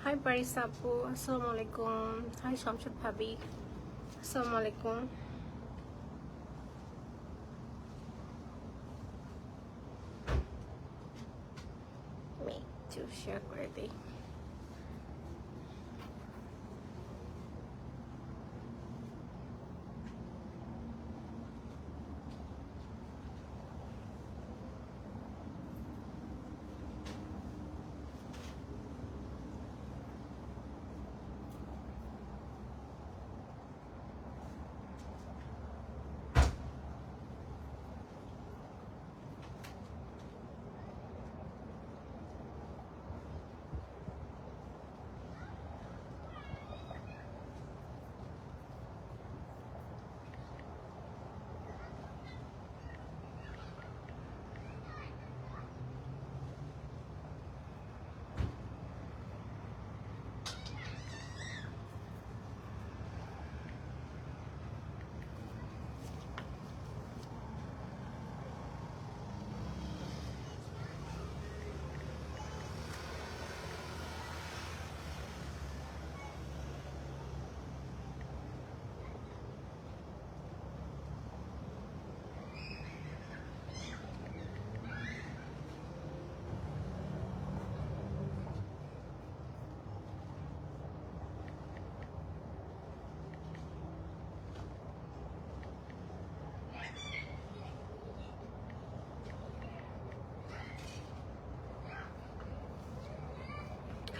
Hi Paris Apu, Assalamualaikum. Hi Shamshad Bhabi, Assalamualaikum. Me to share করে দিই।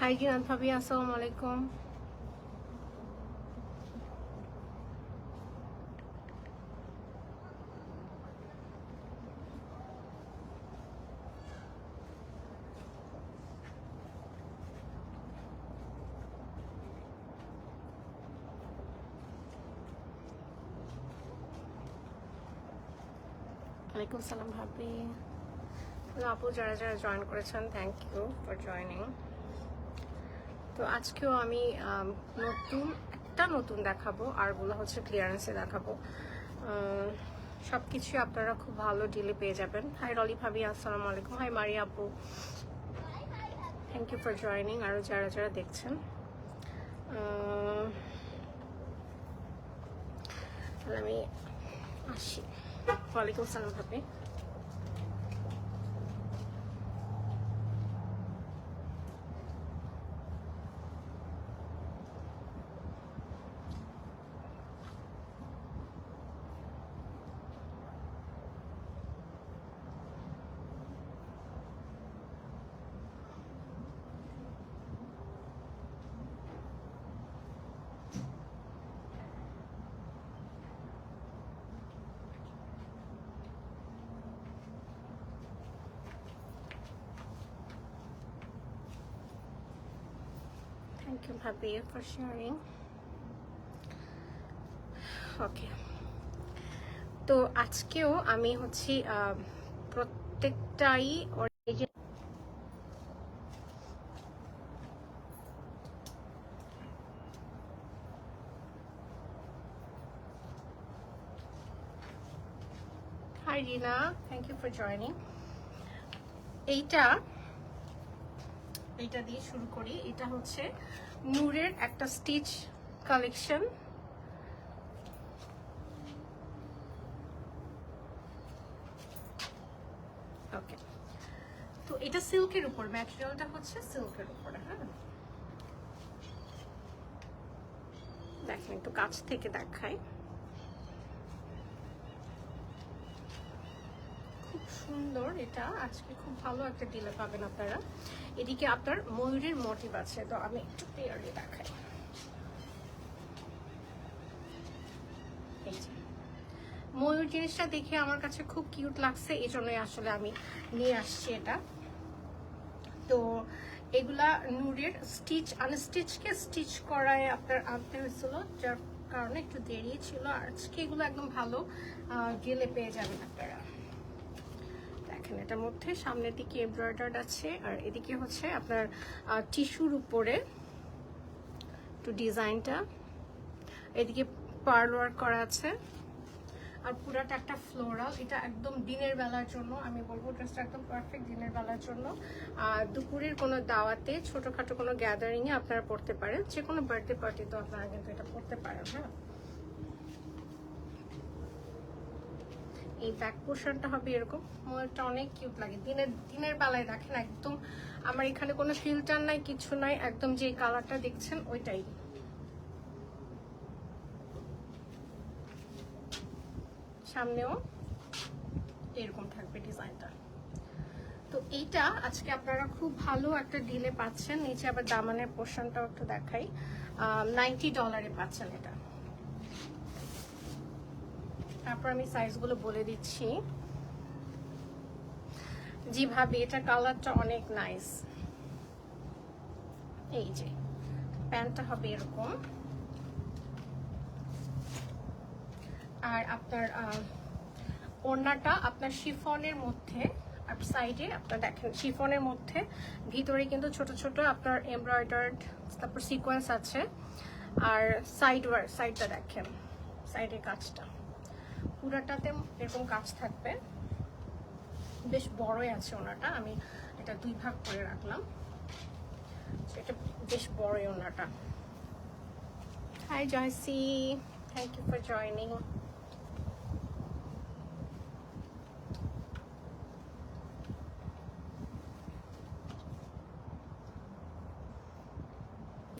Hi Jinan Bhabi, Assalamualaikum. Alaikum salam Bhabi. আপু যারা যারা join করেছেন, thank you for joining. তো আজকেও আমি নতুন দেখাবো, আরগুলো হচ্ছে ক্লিয়ারেন্সে দেখাবো। সব কিছুই আপনারা খুব ভালো ডিলে পেয়ে যাবেন। হাই রলি ভাবি, আসসালামু আলাইকুম। হাই মারিয়া আপু, থ্যাংক ইউ ফর জয়নিং। আরও যারা যারা দেখছেন, আমি আসি। ওয়ালাইকুম সালাম ভাবি। Thank you Bhabi for sharing. ওকে, তো আজকেও আমি হচ্ছে প্রত্যেকটাই original. Hi Rina, thank you for joining. এইটা দিয়ে শুরু করি। এটা হচ্ছে নূরের একটা স্টিচ কালেকশন। ওকে, তো এটা সিল্কের উপর, ম্যাটেরিয়ালটা হচ্ছে সিল্কের উপরে। হ্যাঁ, দেখেন একটু কাছ থেকে দেখাই, খুব সুন্দর। এটা আজকে খুব ভালো একটা ডিলে পাবেন আপনারা। এদিকে আপনার ময়ূরের মোটিভ আছে, তো আমি একটু ক্লিয়ারলি দেখাই। ময়ূর জিনিসটা দেখে আমার কাছে খুব কিউট লাগছে, এই জন্যই আসলে আমি নিয়ে আসছি এটা। তো এগুলা নূরের স্টিচ আনস্টিচকে স্টিচ করায় আপনার আনতে হয়েছিল, যার কারণে একটু দেরি ছিল। আজকে এগুলো একদম ভালো গেলে পেয়ে যাবেন আপনারা। দেখেন এটার মধ্যে সামনের দিকে এমব্রয়ডার্ড আছে, আর এদিকে হচ্ছে আপনার টিস্যুর উপরে একটু ডিজাইনটা, এদিকে পার্ল ওয়ার্ক করা আছে। আর পুরাটা একটা ফ্লোরাল, এটা একদম দিনের বেলার জন্য আমি বলবো, ড্রেসটা একদম পারফেক্ট দিনের বেলার জন্য। আর দুপুরের কোনো দাওয়াতে, ছোটোখাটো কোনো গ্যাদারিংয়ে আপনারা পরতে পারেন, যে কোনো বার্থডে পার্টিতেও আপনারা কিন্তু এটা পরতে পারেন। হ্যাঁ, এই ব্যাক পোর্শনটা হবে এরকম, মলটা অনেক কিউট লাগে দিনের বেলায়। দেখেন একদম আমার এখানে কোনো ফিল্টার নাই, কিছু নাই, একদম যে কালারটা দেখছেন ওইটাই। সামনেও এরকম থাকবে ডিজাইনটা। তো এইটা আজকে আপনারা খুব ভালো একটা ডিলে পাচ্ছেন। নিচে আবার দামানের পোর্শনটাও একটু দেখাই, $90 পাচ্ছেন এটা। তারপর আমি সাইজগুলো বলে দিচ্ছি। জি ভাবি, এটা কালারটা অনেক নাইস। এই যে প্যান্টটা হবে এরকম, আর আপনার ওড়নাটা আপনার শিফনের মধ্যে, আর সাইডে আপনার দেখেন শিফনের মধ্যে ভিতরে কিন্তু ছোট ছোট আপনার এমব্রয়ডার্ড, তারপর সিকোয়েন্স আছে। আর সাইডটা দেখেন, সাইডের কাজটা পুরাটাতে এরকম কাজ থাকবে। বেশ বড়ই আছে ওনাটা, আমি এটা 2 ভাগ করে রাখলাম। এটা বেশ বড়ই ওনাটা। Hi Joyce, thank you for joining.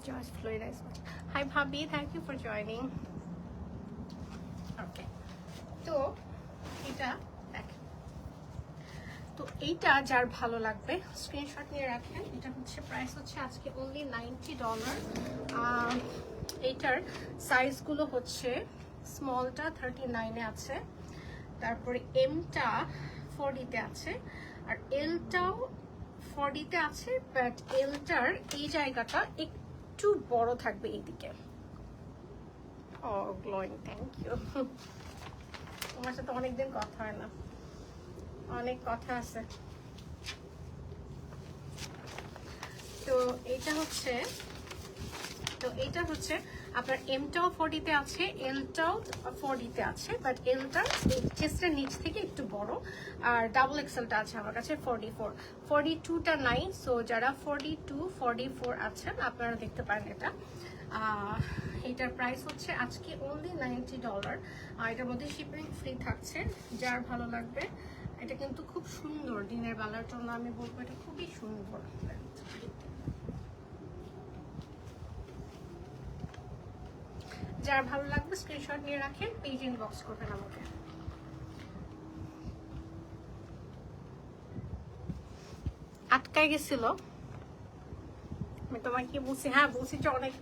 Joyce Florida is much. Hi Bhabhi, thank you for joining. Okay, তো এটা দেখেন, তো এইটা যার ভালো লাগবে স্ক্রিনশট নিয়ে রাখেন। এটা হচ্ছে প্রাইস হচ্ছে আজকে অনলি $90। এইটার সাইজগুলো হচ্ছে স্মলটা 39-এ আছে, তারপরে এমটা 40-তে আছে, আর এলটাও 40-তে আছে, বাট এলটার এই জায়গাটা একটু বড় থাকবে এইদিকে। ও গ্লোয়িং, থ্যাংক ইউ। তোমার সাথে অনেকদিন কথা হয় না, অনেক কথা আছে। তো এটা হচ্ছে আপনার এমটাও 40-তে আছে, এলটাও 40-তে আছে, বাট এলটার চেস্টের নিচ থেকে একটু বড়, আর ডাবল এক্সেলটা আছে আমার কাছে 44। 42টা নাই, সো যারা 42, 44 আছেন আপনারা দেখতে পারেন এটা। এটার প্রাইস হচ্ছে আজকে অনলি $90। আর এটার মধ্যে শিপিং ফ্রি থাকছে, যার ভালো লাগবে। এটা কিন্তু খুব সুন্দর দিনের বেলার জন্য, আমি বলবো এটা খুবই সুন্দর। যার ভালো লাগবে স্ক্রিনশট নিয়ে রাখেন, পেজ ইনবক্স করবেন আমাকে। আটকায় গেছিল, আমি তোমায় কি বলছি? হ্যাঁ বলছি যে অনেক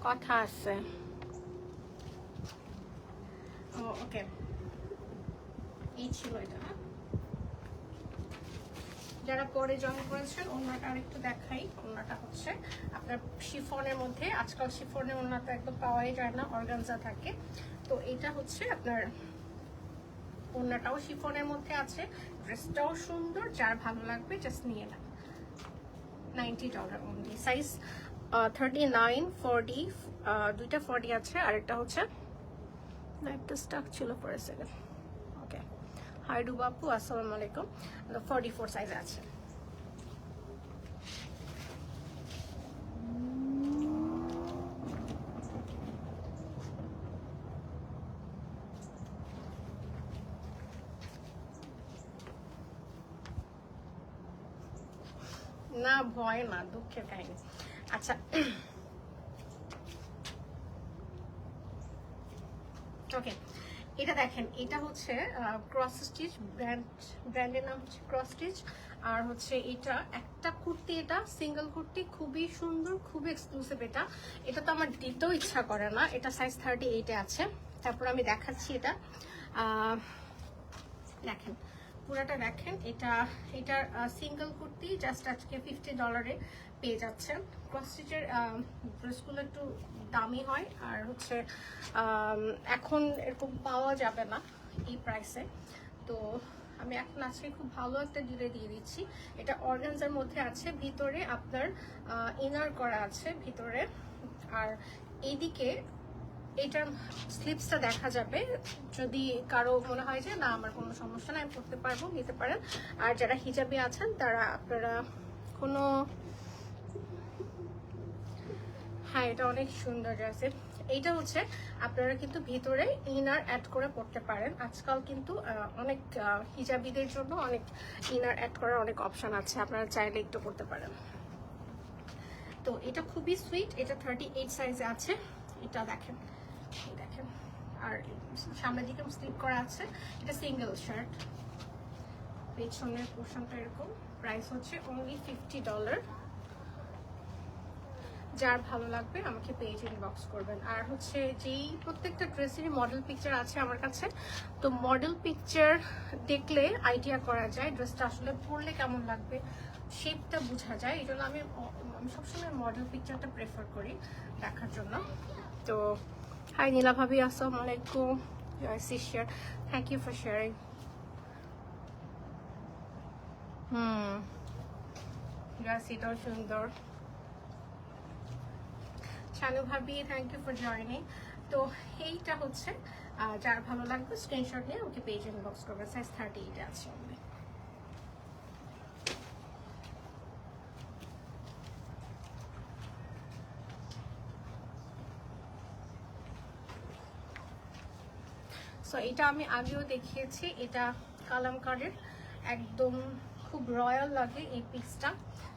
কথা আছে। ওকে, এই ছিল এটা। যারা পরে জয়েন করেছেন ওনাটা আরেকটু দেখাই। ওনাটা হচ্ছে আপনার শিফনের মধ্যে, আজকাল শিফনের ওনাটা একদম পাওয়াই যায় না, অর্গানজা থাকে। তো এটা হচ্ছে আপনার ওনাটাও শিফনের মধ্যে আছে, ড্রেসটাও সুন্দর, যার ভালো লাগবে জাস্ট নিয়ে নেন। $90 অনলি। সাইজ 39, 40, দুইটা 40 আছে, আরেকটা হচ্ছে একটা স্টাক ছিল for a second. Okay, hi ডু বাপু, আসসালামু আলাইকুম। 44 সাইজ আছে। না ভয় না, দুঃখের কাহিনী। আচ্ছা, ওকে, এটা দেখেন, এটা হচ্ছে ক্রস স্টিচ, ব্র্যান্ডের নাম হচ্ছে ক্রস স্টিচ। আর হচ্ছে এটা একটা কুর্তি, এটা সিঙ্গেল কুর্তি, খুবই সুন্দর, খুবই এক্সক্লুসিভ। এটা তো আমার দিতেও ইচ্ছা করে না। এটা সাইজ 38-এ আছে। তারপর আমি দেখাচ্ছি এটা, দেখেন পুরাটা দেখেন। এটার সিঙ্গেল কুর্তি জাস্ট আজকে $50-এ পেয়ে যাচ্ছেন। ক্রস স্টিচের ড্রেসগুলো একটু দামি হয়, আর হচ্ছে এখন এরকম পাওয়া যাবে না এই প্রাইসে। তো আমি এখন আজকে খুব ভালো একটা ডিলে দিয়ে দিচ্ছি। এটা অর্গানজার মধ্যে আছে, ভিতরে আপনার ইনার করা আছে ভিতরে, আর এইদিকে এইটার স্লিপসটা দেখা যাবে, যদি কারো মনে হয় যে না আমার কোনো সমস্যা নাই আমি পরতে পারবো, নিতে পারেন। আর যারা হিজাবি আছেন তারা আপনারা কোনো, হ্যাঁ এটা অনেক সুন্দর ড্রেস। এইটা হচ্ছে আপনারা কিন্তু ভিতরে ইনার অ্যাড করে পড়তে পারেন। আজকাল কিন্তু অনেক হিজাবিদের জন্য অনেক ইনার অ্যাড করার অনেক অপশন আছে, আপনারা চাইলে একটু করতে পারেন। তো এটা খুবই সুইট, এটা 38 সাইজে আছে। এটা দেখেন, দেখেন, আর সামনের দিকে স্লিপ করা আছে। এটা সিঙ্গেল শার্ট, পেছনের পোর্শনটা এরকম। প্রাইস হচ্ছে অনলি $50। যার ভালো লাগবে আমাকে পেজ ইনবক্স করবেন। আর হচ্ছে যেই প্রত্যেকটা ড্রেসেরই মডেল পিকচার আছে আমার কাছে, তো মডেল পিকচার দেখলে আইডিয়া করা যায় ড্রেসটা আসলে পরলে কেমন লাগবে, শেপটা বোঝা যায়। এই জন্য আমি সবসময় মডেল পিকচারটা প্রেফার করি দেখার জন্য। তো হাই নীলা ভাবি, আসসালামু আলাইকুম। Share, thank you for sharing. এটাও সুন্দর। শানু ভাবি, থ্যাংক ইউ ফর জয়নিং। তো এইটা হচ্ছে যার ভালো লাগবে স্ক্রিনশট নিয়ে আমাকে পেজ ইনবক্স করবে। সাইজ 38 আছে only। সো এটা আমি আগেও দেখিয়েছি, এটা কালামকারীর একদম খুব রয়্যাল লাগে এই পিসটা।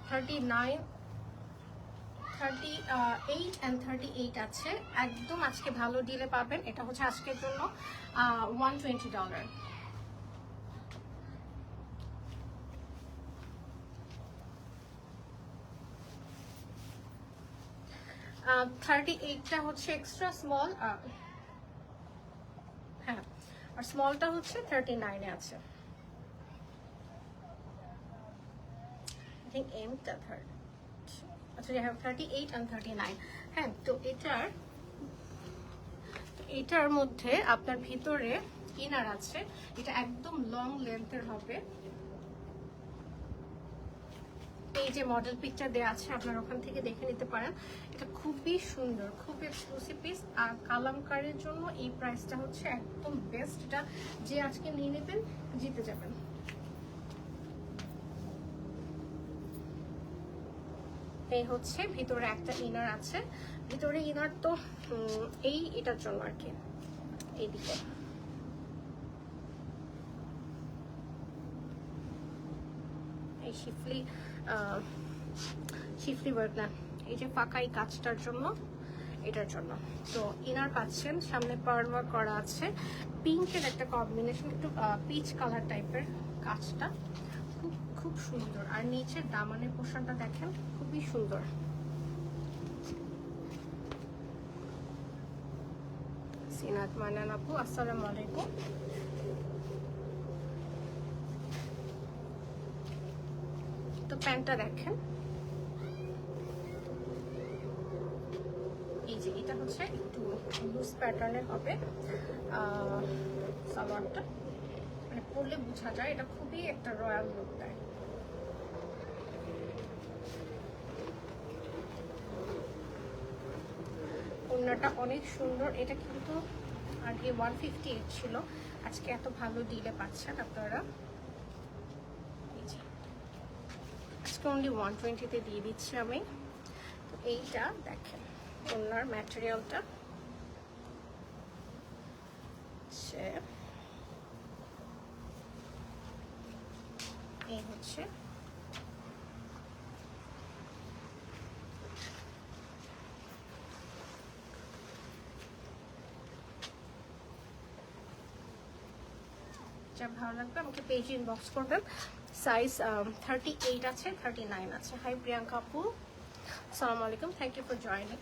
38 and 38 আছে, একদম আজকে ভালো ডিলে পাবেন। এটা হচ্ছে আজকের জন্য $120। 38টা হচ্ছে এক্সট্রা স্মল, হ্যাঁ, আর স্মলটা হচ্ছে 39 এ আছে। আই থিংক এমটা থার্ড, আচ্ছা যাই হোক 38 and 39। হ্যাঁ, তো এটার মধ্যে আপনার ভিতরে ইনার আছে। এটা একদম লং লেন্থের হবে। এই যে মডেল পিকচার দেওয়া আছে আপনারা ওখান থেকে দেখে নিতে পারেন। এটা খুবই সুন্দর, খুব এক্সক্লুসিভ পিস। আর কালামকারীর জন্য এই প্রাইসটা হচ্ছে একদম বেস্ট। এটা যে আজকে নিয়ে নেবেন জিতে যাবেন। এই হচ্ছে ভিতরে একটা ইনার আছে। ভিতরে ইনার তো এটার জন্য আর কি, এইদিকে এই শিফলি ওয়ার্ক না, এই যে ফাঁকা এই কাজটার জন্য, এটার জন্য। তো ইনার পাচ্ছেন, সামনে পার্ল ওয়ার্ক করা আছে, পিঙ্কের একটা কম্বিনেশন, একটু পিচ কালার টাইপের কাজটা, খুব খুব সুন্দর। আর নিচের দামানের পোর্শনটা দেখেন, খুবই সুন্দর। সিনাত মানান আপু, আসসালামু আলাইকুম। তো প্যান্টটা দেখেন, এই যে এটা হচ্ছে একটু লুজ প্যাটার্নের হবে সালোয়ারটা, মানে পরলে বোঝা যায় এটা খুবই একটা রয়্যাল লুক দেয়। ওড়নাটা অনেক সুন্দর। এটা কিন্তু আগে 158 ছিল, আজকে এত ভালো ডিলে পাচ্ছেন আপনারা। এই যে আজকে অনলি 120-তে দিয়ে দিচ্ছি আমি। তো এইটা দেখেন, ওড়নার ম্যাটেরিয়ালটা এই হচ্ছে। যা ভালো লাগবে আমাকে পেজ ইনবক্স করবেন। সাইজ 38 আছে, 39 আছে। হাই প্রিয়াঙ্কা আপু, আসসালামু আলাইকুম, থ্যাংক ইউ ফর জয়েনিং।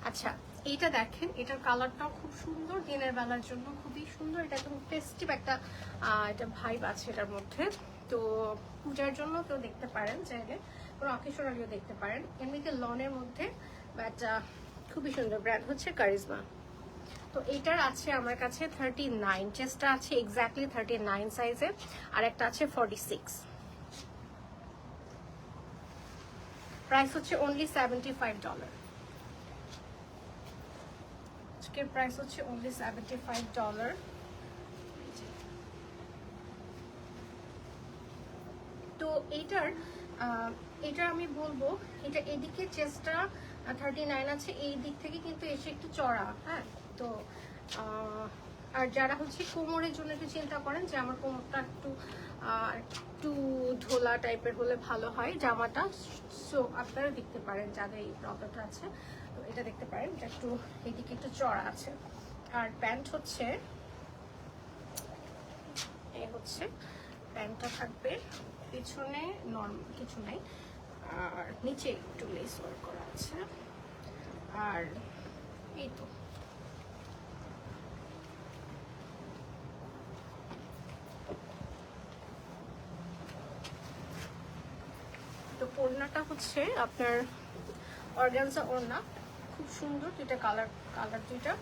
আচ্ছা, এইটা দেখেন, এটার কালারটাও খুব সুন্দর, দিনের বেলার জন্য খুবই সুন্দর। এটা একদম ফেস্টিভ একটা এটা ভাইব আছে এটার মধ্যে। তো পূজার জন্য কেউ দেখতে পারেন চাইলে। কোনো অকেশনালিও দেখতে পারেন। এমনিতে লনের মধ্যে, বাট খুবই সুন্দর। ব্র্যান্ড হচ্ছে কারিজমা। তো এইটার আছে আমার কাছে 39, চেস্টটা আছে এক্স্যাক্টলি 39 সাইজের, আর একটা আছে 46। প্রাইস হচ্ছে অনলি $75। আজকের প্রাইস হচ্ছে অনলি $75। তো এটা আমি বলবো, এটা এদিকে চেস্টটা 39 আছে, এই দিক থেকে কিন্তু এসে একটু চড়া। হ্যাঁ, তো আর যারা হচ্ছে কোমরের জন্য একটু চিন্তা করেন যে আমার কোমরটা একটু ঢোলা টাইপের হলে ভালো হয় জামাটা, সো আপনারা দেখতে পারেন যাদের এই প্রবলেমটা আছে, তো এটা দেখতে পারেন, এটা একটু এদিকে একটু চড়া আছে। আর প্যান্ট হচ্ছে এই হচ্ছে প্যান্টটা থাকবে পিছনে নরমাল কিছু নাই, আর নিচে একটু লেস ওয়ার্ক করা আছে। আর এই তো ওড়নাটা হচ্ছে আপনার অর্গানজা ওড়না, খুব সুন্দর দুইটা কালার দুইটা।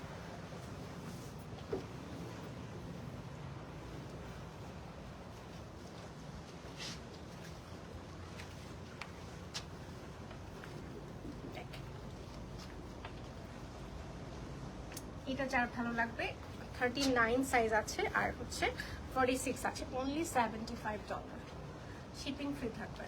এটা যার ভালো লাগবে, 39 সাইজ আছে, আর হচ্ছে 46 আছে, অনলি $75। শিপিং ফ্রি থাকবে।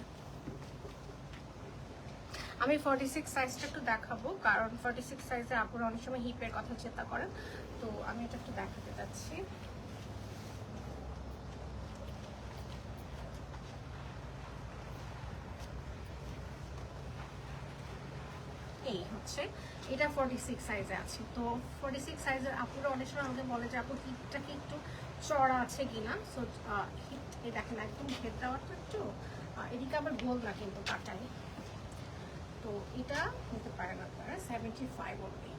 আমি 46 সাইজটা একটু দেখাবো, কারণ 46 সাইজে আপুরা অনেক সময় হিপের কথা চিন্তা করেন, তো আমি এটা একটু দেখাতে যাচ্ছি। এই হচ্ছে এটা 46 সাইজে আছে। তো 46 সাইজের আপুরা অনেক সময় আমাকে বলে যে আপু হিপটা কি একটু চড়া আছে কিনা। সো হিপ এই দেখেন একদম ঘের দেওয়াটা একটু এদিকে আবার গোল না কিন্তু কাটাই। তো এটা নিতে পারেন আপনারা 75 অনলি।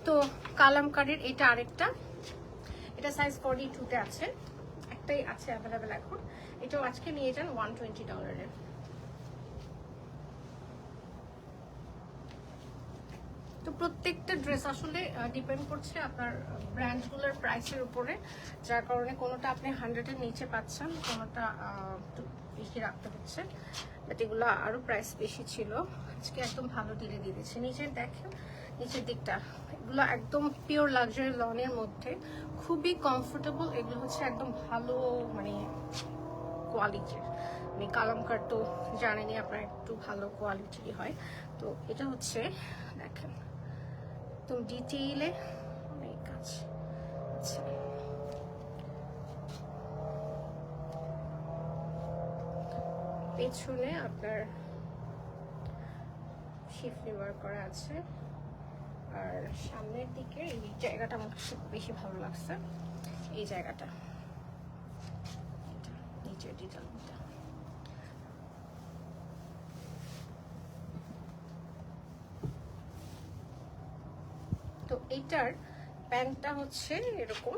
তো কালামকারীর এটা আরেকটা, এটা সাইজ 42-তে আছে, একটাই আছে অ্যাভেলেবেল এখন। এটাও আজকে নিয়ে যান $120। তো প্রত্যেকটা ড্রেস আসলে ডিপেন্ড করছে আপনার ব্র্যান্ডগুলোর প্রাইসের উপরে, যার কারণে কোনোটা আপনি 100-এর নিচে পাচ্ছেন, কোনোটা একটু বেশি রাখতে হচ্ছে, বাট এগুলো আরও প্রাইস বেশি ছিল। আজকে একদম ভালো ডিলে দিয়ে দিচ্ছে। নিচের দেখেন, নিচের দিকটা এগুলো একদম পিওর লাক্সারি লনের মধ্যে, খুবই কমফোর্টেবল। এগুলো হচ্ছে একদম ভালো মানে কোয়ালিটির, মানে কালামকার তো জানেনই আপনার একটু ভালো কোয়ালিটিরই হয়। তো এটা হচ্ছে দেখেন একদম ডিটেইলে অনেক কাজ। আচ্ছা, পেছনে আপনার শিফলি ওয়ার্ক করা আছে, আর সামনের দিকে এই জায়গাটা আমার কাছে বেশি ভালো লাগছে, এই জায়গাটা নিচের ডিটেলটা। তো এইটার প্যান্টটা হচ্ছে এরকম,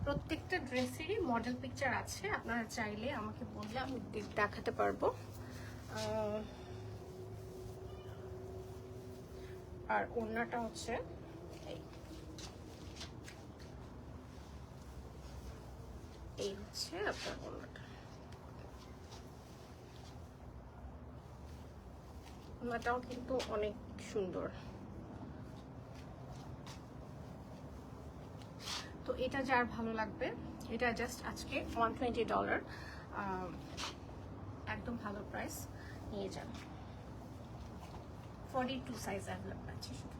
প্রত্যেকটা ড্রেসেরই মডেল পিকচার আছে, আপনারা চাইলে আমাকে বললে আমি দেখাতে পারবো। আর ওড়নাটা হচ্ছে এই হচ্ছে আপনার ওড়নাটা। ওড়নাটাও কিন্তু অনেক সুন্দর। তো এটা যার ভালো লাগবে, এটা জাস্ট আজকে $120, একদম ভালো প্রাইস, নিয়ে যান। 42 সাইজ অ্যাভেলেবল আছে শুধু।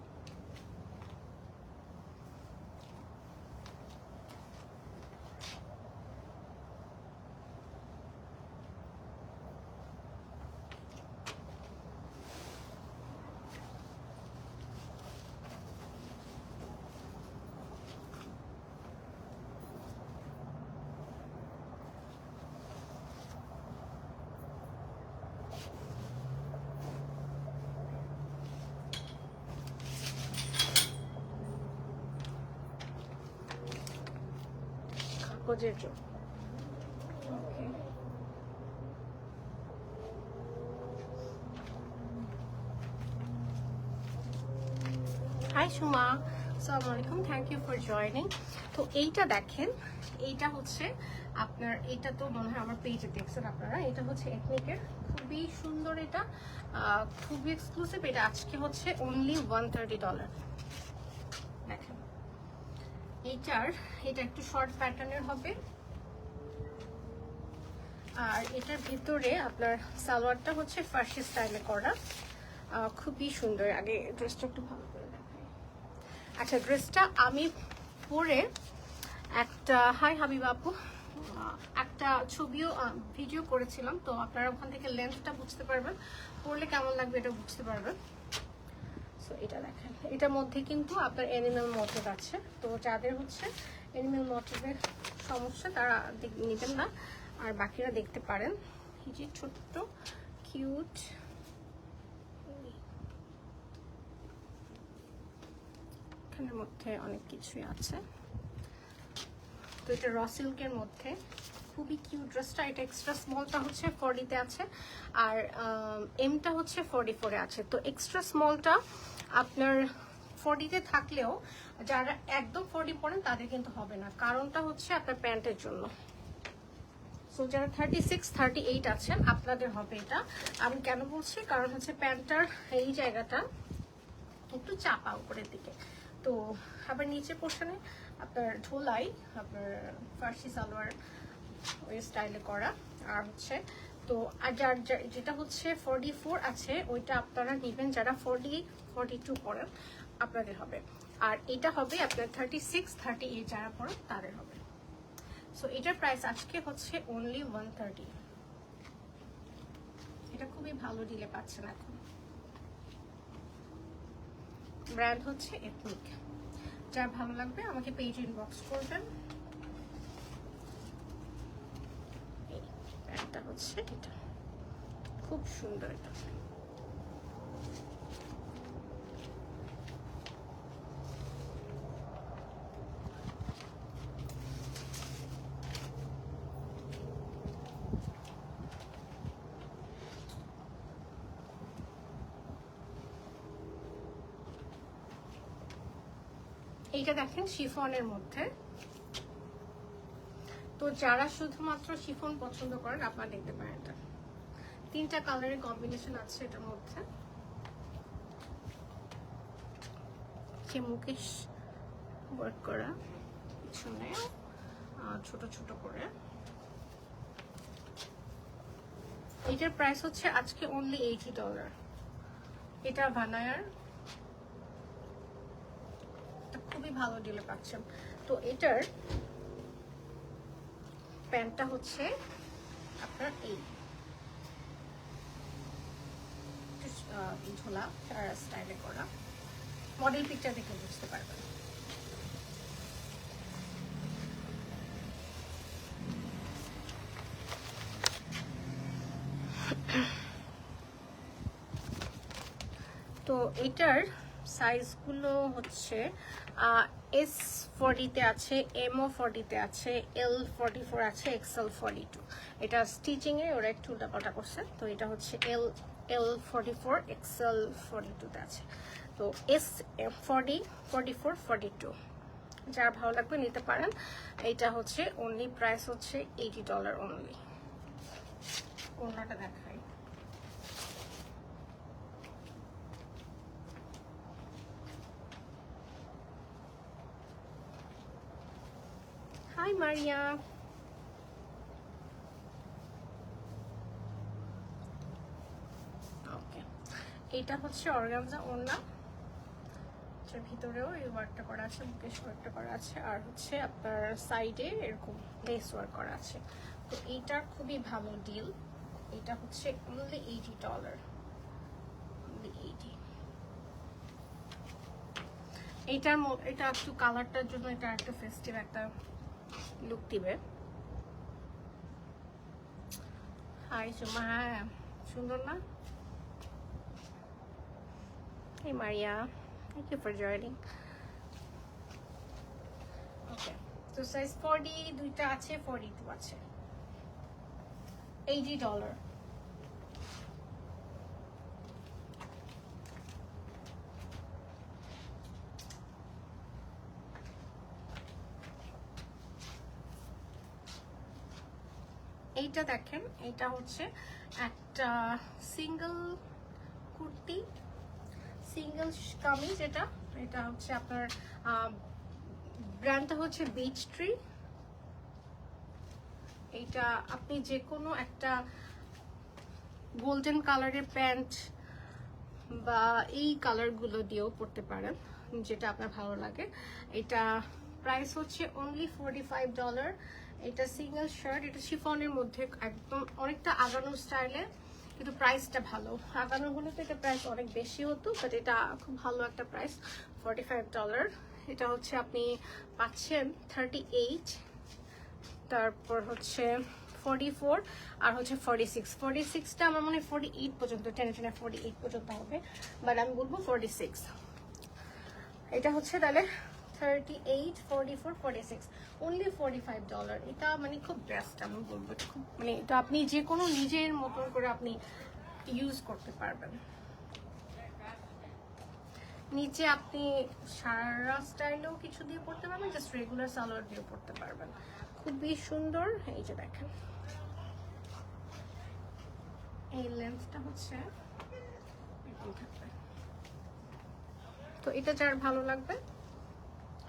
কাগজের জন্য। ওকে, হাই সুমা, আসসালামু আলাইকুম, থ্যাংক ইউ ফর জয়নিং। তো এইটা দেখেন, এইটা হচ্ছে আপনার, এটা তো মনে হয় আমার পেজে দেখছেন আপনারা, এটা হচ্ছে এথনিকের, খুবই সুন্দর, এটা খুবই এক্সক্লুসিভ। এটা আজকে হচ্ছে অনলি $130। দেখেন এটা একটু শর্ট প্যাটার্নের হবে, আর এটার ভিতরে আপনার সালোয়ারটা হচ্ছে ফার্সি স্টাইলে করা, খুবই সুন্দর। আগে ড্রেসটা একটু ভালো করে দেখাই। আচ্ছা, ড্রেসটা আমি পরে একটা, হাই হাবিব আপু, একটা ছবিও ভিডিও করেছিলাম, তো আপনারা ওখান থেকে লেন্থটা বুঝতে পারবেন, পরলে কেমন লাগবে এটা বুঝতে পারবেন। সো এটা দেখেন, এটার মধ্যে কিন্তু আপনার অ্যানিমেল মোটিভ আছে, তো যাদের হচ্ছে অ্যানিমেল মোটিভের সমস্যা তারা নেবেন না, আর বাকিরা দেখতে পারেন। এই যে ছোট্ট কিউট, এখানের মধ্যে অনেক কিছুই আছে। তো এটা র সিল্কের মধ্যে খুবই কিউট ড্রেসটা। এটা এক্সট্রা স্মলটা হচ্ছে 40-তে আছে, আর এমটা হচ্ছে 44-এ আছে। তো এক্সট্রা স্মলটা আপনার 40-তে থাকলেও যারা একদম 40 পরেন তাদের কিন্তু হবে না, কারণটা হচ্ছে আপনার প্যান্টের জন্য। সো যারা 36, 38 আছেন আপনাদের হবে এটা। আমি কেন বলছি, কারণ হচ্ছে প্যান্টটার এই জায়গাটা একটু চাপা উপরের দিকে, তো আবার নিচে পোর্শনে আপনার ঢোলাই আপনার ফার্সি সালোয়ার ওই স্টাইলে করা। আর হচ্ছে তো আর যেটা হচ্ছে 44 আছে ওইটা আপনারা নেবেন যারা 48, 42 পড়েন আপনাদের হবে, আর এটা হবে আপনার 36, 38 যারা পড়েন তাদের হবে। সো এটার প্রাইস আজকে হচ্ছে অনলি 130। এটা খুবই ভালো ডিলে পাচ্ছেন এখন। ব্র্যান্ড হচ্ছে এথনিক। যার ভালো লাগবে আমাকে পেজ ইনবক্স করবেন। এই ব্র্যান্ডটা হচ্ছে এটা, খুব সুন্দর এটা। এইটা দেখেন শিফনের মধ্যে, তো যারা শুধুমাত্র শিফন পছন্দ করেন আপনারা দেখতে পারেন। এটা 3টা কালারের কম্বিনেশন আছে এটার মধ্যে। যে মুকেশ ওয়ার্ক করা পিছনে ছোট ছোট করে। এটার প্রাইস হচ্ছে আজকে অনলি $80। এটা ভানায়ার, খুবই ভালো ডিলে পাচ্ছেন। তো এটার প্যান্টটা হচ্ছে আপনার এই ঝোলা স্টাইলে করা, মডেল পিকচার দেখে বুঝতে পারবেন। তো এটার সাইজগুলো হচ্ছে S40-তে আছে, MO 40-তে আছে, L44 আছে, XL 42। এটা স্টিচিংয়ে ওরা একটু উল্টাপাল্টা করছে, তো এটা হচ্ছে L44, XL 42-তে আছে। তো S40, 44, 42 যার ভালো লাগবে নিতে পারেন। এটা হচ্ছে অনলি প্রাইস হচ্ছে $80 অনলি। ওড়নাটা দেখাই। হাই মারিয়া, ওকে। এটা হচ্ছে অর্গানজা ওড়না, এর ভিতরেও এই ওয়ার্কটা করা আছে, মুকেশ ওয়ার্কটা করা আছে, আর হচ্ছে আপনার সাইডে এরকম লেস ওয়ার্ক করা আছে। তো এইটার খুবই ভালো ডিল। এটা হচ্ছে অনলি $80, অনলি 80। এটা একটু কালারটার জন্য এটা একটা ফেস্টিভ একটা লুক দিবে। হাই সুমা, হ্যাঁ সুন্দর না? Hey Maria, thank you for joining. Okay, তো সাইজ 40 দুইটা আছে, 42 আছে। $80। এইটা দেখেন, এটা হচ্ছে একটা সিঙ্গেল কুর্তি, সিঙ্গেল কামিজ। এটা হচ্ছে আপনার ব্র্যান্ডটা হচ্ছে বিচ ট্রি। এইটা আপনি যে কোনো একটা গোল্ডেন কালারের প্যান্ট বা এই কালারগুলো দিয়েও পরতে পারেন, যেটা আপনার ভালো লাগে। এটা প্রাইস হচ্ছে অনলি $45। এটা সিঙ্গেল শার্ট, এটা শিফনের মধ্যে একদম অনেকটা আগানো স্টাইলে, কিন্তু প্রাইসটা ভালো। আগানো হলে তো এটা প্রাইস অনেক বেশি হতো, বাট এটা খুব ভালো একটা প্রাইস, $45। এটা হচ্ছে আপনি পাচ্ছেন 38, তারপর হচ্ছে 44 আর হচ্ছে 46। 46টা আমার মনে হয় 48 পর্যন্ত, টেনে 48 পর্যন্ত হবে, বাট আমি বলবো 46। এটা হচ্ছে তাহলে 38, 44, 46, অনলি $45। এটা মানে খুব বেস্ট আমি বলবো। এটা খুব মানে এটা আপনি যে কোনো নিজের মতন করে আপনি ইউজ করতে পারবেন। নিচে আপনি সারা স্টাইলেও কিছু দিয়ে পড়তে পারবেন, জাস্ট রেগুলার সালোয়ার দিয়ে পড়তে পারবেন। খুবই সুন্দর। এই যে দেখেন, এই লেন্থটা হচ্ছে এরকম থাকবে। তো এটা যার ভালো লাগবে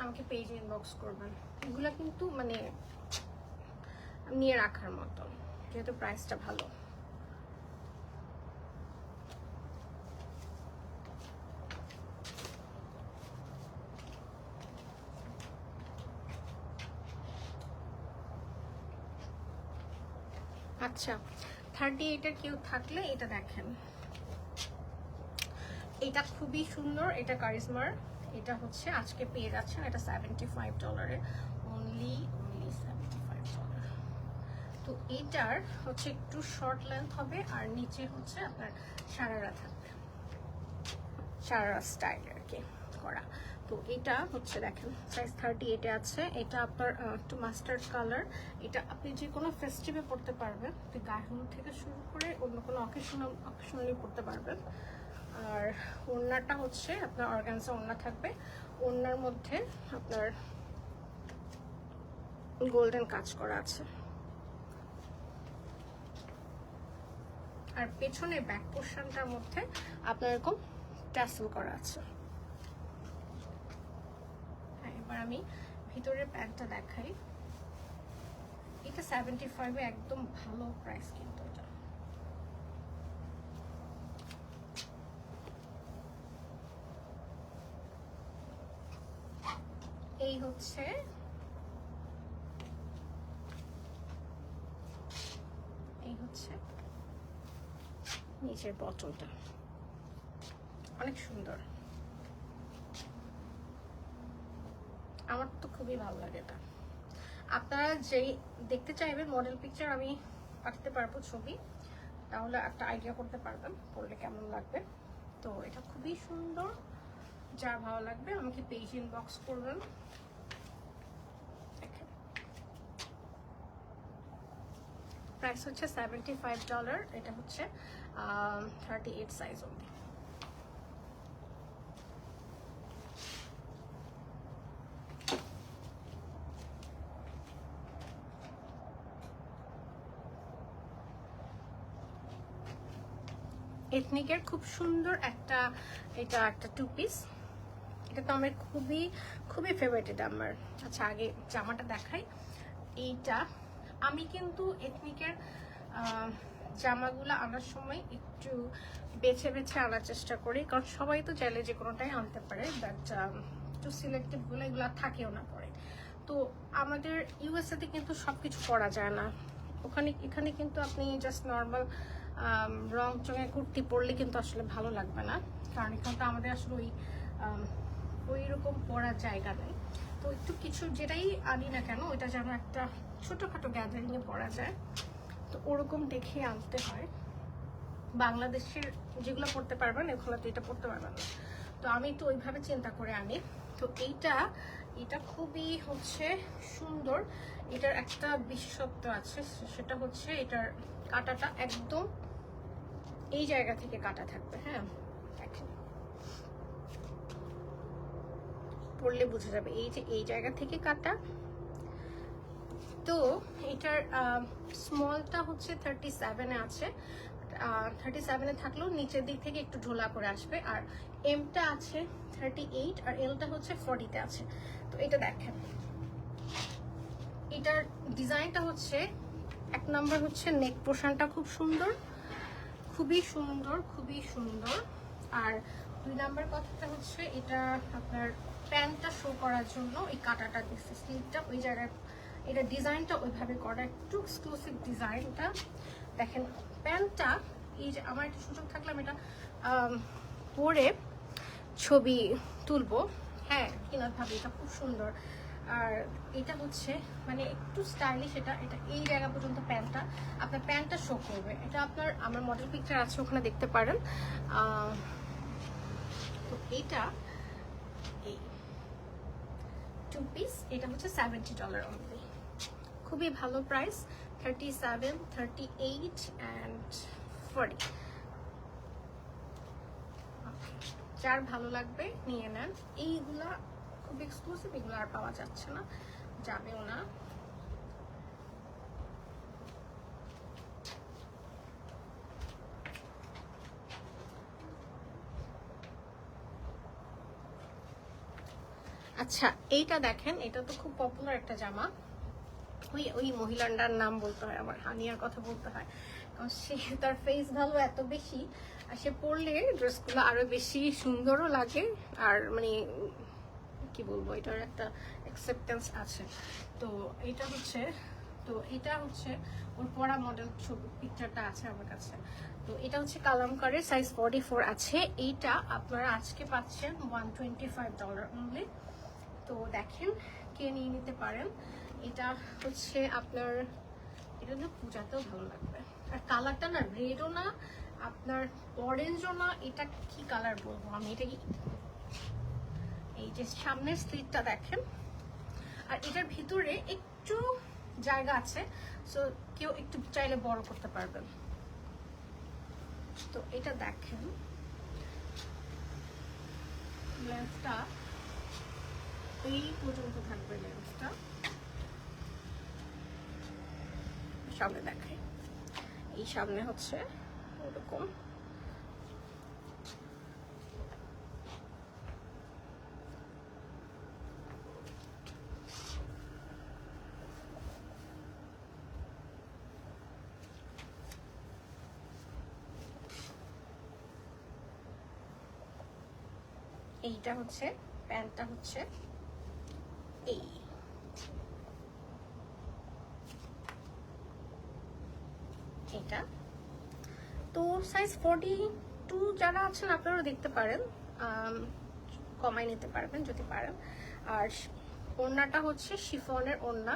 আমাকে পেজে ইনবক্স করবেন। এগুলা কিন্তু মানে নিয়ে রাখার মতো, যেহেতু প্রাইসটা ভালো। আচ্ছা, 38-এর কেউ থাকলে এটা দেখেন, এটা খুবই সুন্দর। এটা কারিজমার, এটা হচ্ছে আজকে পেয়ে যাচ্ছেন এটা $75, অনলি $75। তো এটার হচ্ছে একটু শর্ট লেন্থ হবে, আর নিচে হচ্ছে আপনার সারারা থাকবে, সারারা স্টাইল আর কি করা। তো এটা হচ্ছে দেখেন সাইজ 38-এ আছে। এটা আপনার একটু মাস্টার্ড কালার। এটা আপনি যে কোনো ফেস্টিভে পড়তে পারবেন, গায়ে হলুদ থেকে শুরু করে অন্য কোনো অকেশনালি পড়তে পারবেন। আর ওড়নাটা হচ্ছে আপনার অর্গানজা ওড়না থাকবে, ওড়নার মধ্যে আপনার গোল্ডেন কাজ করা আছে। আর পেছনের ব্যাক পোর্শনটার মধ্যে আপনার এরকম ট্যাসেল করা আছে। হ্যাঁ, এবার আমি ভিতরের প্যান্টটা দেখাই। এটা 75-এ একদম ভালো প্রাইস কিন্তু এটা। এই হচ্ছে নিচের বটলটা, অনেক সুন্দর। আমার তো খুবই ভালো লাগে এটা। আপনারা যেই দেখতে চাইবেন মডেল পিকচার আমি পাঠাতে পারবো ছবি, তাহলে একটা আইডিয়া করতে পারবেন পরলে কেমন লাগবে। তো এটা খুবই সুন্দর, যার ভালো লাগবে আমাকে পেজ ইনবক্স করবেন। প্রাইস হচ্ছে $75। এটা হচ্ছে 38 সাইজ অবধি। এথনিকের খুব সুন্দর একটা, এটা একটা 2 পিস। এটা তো আমার খুবই ফেভারিট এটা আমার। আচ্ছা, আগে জামাটা দেখাই। এইটা আমি কিন্তু এথনিকের জামাগুলো আনার সময় একটু বেছে আনার চেষ্টা করি, কারণ সবাই তো চাইলে যে কোনোটাই আনতে পারে, বাট একটু সিলেক্টিভগুলো এগুলো থাকেও না পরে। তো আমাদের ইউএসএতে কিন্তু সব কিছু করা যায় না। এখানে কিন্তু আপনি জাস্ট নর্মাল রং চঙে কুর্তি পরলে কিন্তু আসলে ভালো লাগবে না, কারণ এখানে তো আমাদের আসলে ওই রকম পরার জায়গা নেই। তো একটু কিছু যেটাই আনি না কেন, ওইটা যেন একটা ছোটোখাটো গ্যাদারিংয়ে পরা যায়, তো ওরকম দেখে আনতে হয়। বাংলাদেশের যেগুলো পড়তে পারবেন ওগুলো তো এটা পড়তে পারবেন না, তো আমি একটু ওইভাবে চিন্তা করে আনি। তো এইটা এটা খুবই হচ্ছে সুন্দর। এটার একটা বিশেষত্ব আছে, সেটা হচ্ছে এটার কাটাটা একদম এই জায়গা থেকে কাটা থাকবে। হ্যাঁ, দেখেন পরলে বোঝা যাবে এই যে এই জায়গা থেকে কাটা। তো এটার স্মলটা হচ্ছে 37-এ আছে, 37-এ থাকলেও নিচের দিক থেকে একটু ঢোলা করে আসবে। আর এমটা আছে 38 আর এলটা হচ্ছে 40-তে আছে। তো এটা দেখেন, এটার ডিজাইনটা হচ্ছে 1 নাম্বার হচ্ছে নেক পোর্শনটা খুব সুন্দর, খুবই সুন্দর, খুবই সুন্দর। আর 2 নাম্বার কথাটা হচ্ছে এটা আপনার প্যান্টটা শো করার জন্য এই কাটাটা দিচ্ছে, স্লিভটা ওই জায়গায়, এটা ডিজাইনটা ওইভাবে করা, একটু এক্সক্লুসিভ ডিজাইনটা। দেখেন প্যান্টটা, এই যে আমার একটা সুযোগ থাকলে আমি এটা পরে ছবি তুলবো। হ্যাঁ কিনা ভাবে, এটা খুব সুন্দর। আর এটা হচ্ছে মানে একটু স্টাইলিশ, এটা এটা এই জায়গা পর্যন্ত প্যান্টটা, আপনার প্যান্টটা শো করবে। এটা আপনার আমার মডেল পিকচার আছে, ওখানে দেখতে পারেন। তো এটা এই 2 পিস, এটা হচ্ছে $70 অনলি, খুবই ভালো প্রাইস। 37, 38 অ্যান্ড 40। যার ভালো লাগবে নিয়ে নেন। এইগুলা খুব এক্সক্লুসিভ, এগুলো আর পাওয়া যাচ্ছে না, যাবেও না। আচ্ছা এইটা দেখেন, এটা তো খুব পপুলার একটা জামা। ওই ওই মহিলাটার নাম বলতে হয়, আমার হানিয়ার কথা বলতে হয়, কারণ সে তার ফেস ভালো এত বেশি, আর সে পরলে ড্রেসগুলো আরো বেশি সুন্দরও লাগে। আর মানে কি বলবো, এটার একটা অ্যাকসেপ্টেন্স আছে। তো এটা হচ্ছে, তো এটা হচ্ছে ওর পরা মডেল ছবি পিকচারটা আছে আমার কাছে। তো এটা হচ্ছে কালামকারের, সাইজ 44 আছে। এইটা আপনারা আজকে পাচ্ছেন $125 অনলি। তো দেখেন কে নিয়ে নিতে পারেন। এটা হচ্ছে আপনার, এটা না পূজাতেও ভালো লাগবে। আর কালারটা না রেডও না, আপনার অরেঞ্জও না, এটা কি কালার বলবো আমি, এটা কি, এই যে সামনের স্লিটটা দেখেন। আর এটার ভিতরে একটু জায়গা আছে, সো কেউ একটু চাইলে বড় করতে পারবেন। তো এটা দেখেন, লেন্সটা এই পর্যন্ত থাকবে, লেন্সটা সামনে দেখাই, এই সামনে হচ্ছে এরকম। এইটা হচ্ছে প্যান্টটা হচ্ছে এই, এটা তো সাইজ 42 যারা আছেন আপনারা দেখতে পারেন, কমাই নিতে পারবেন যদি পারেন। আর ওড়নাটা হচ্ছে শিফনের ওড়না,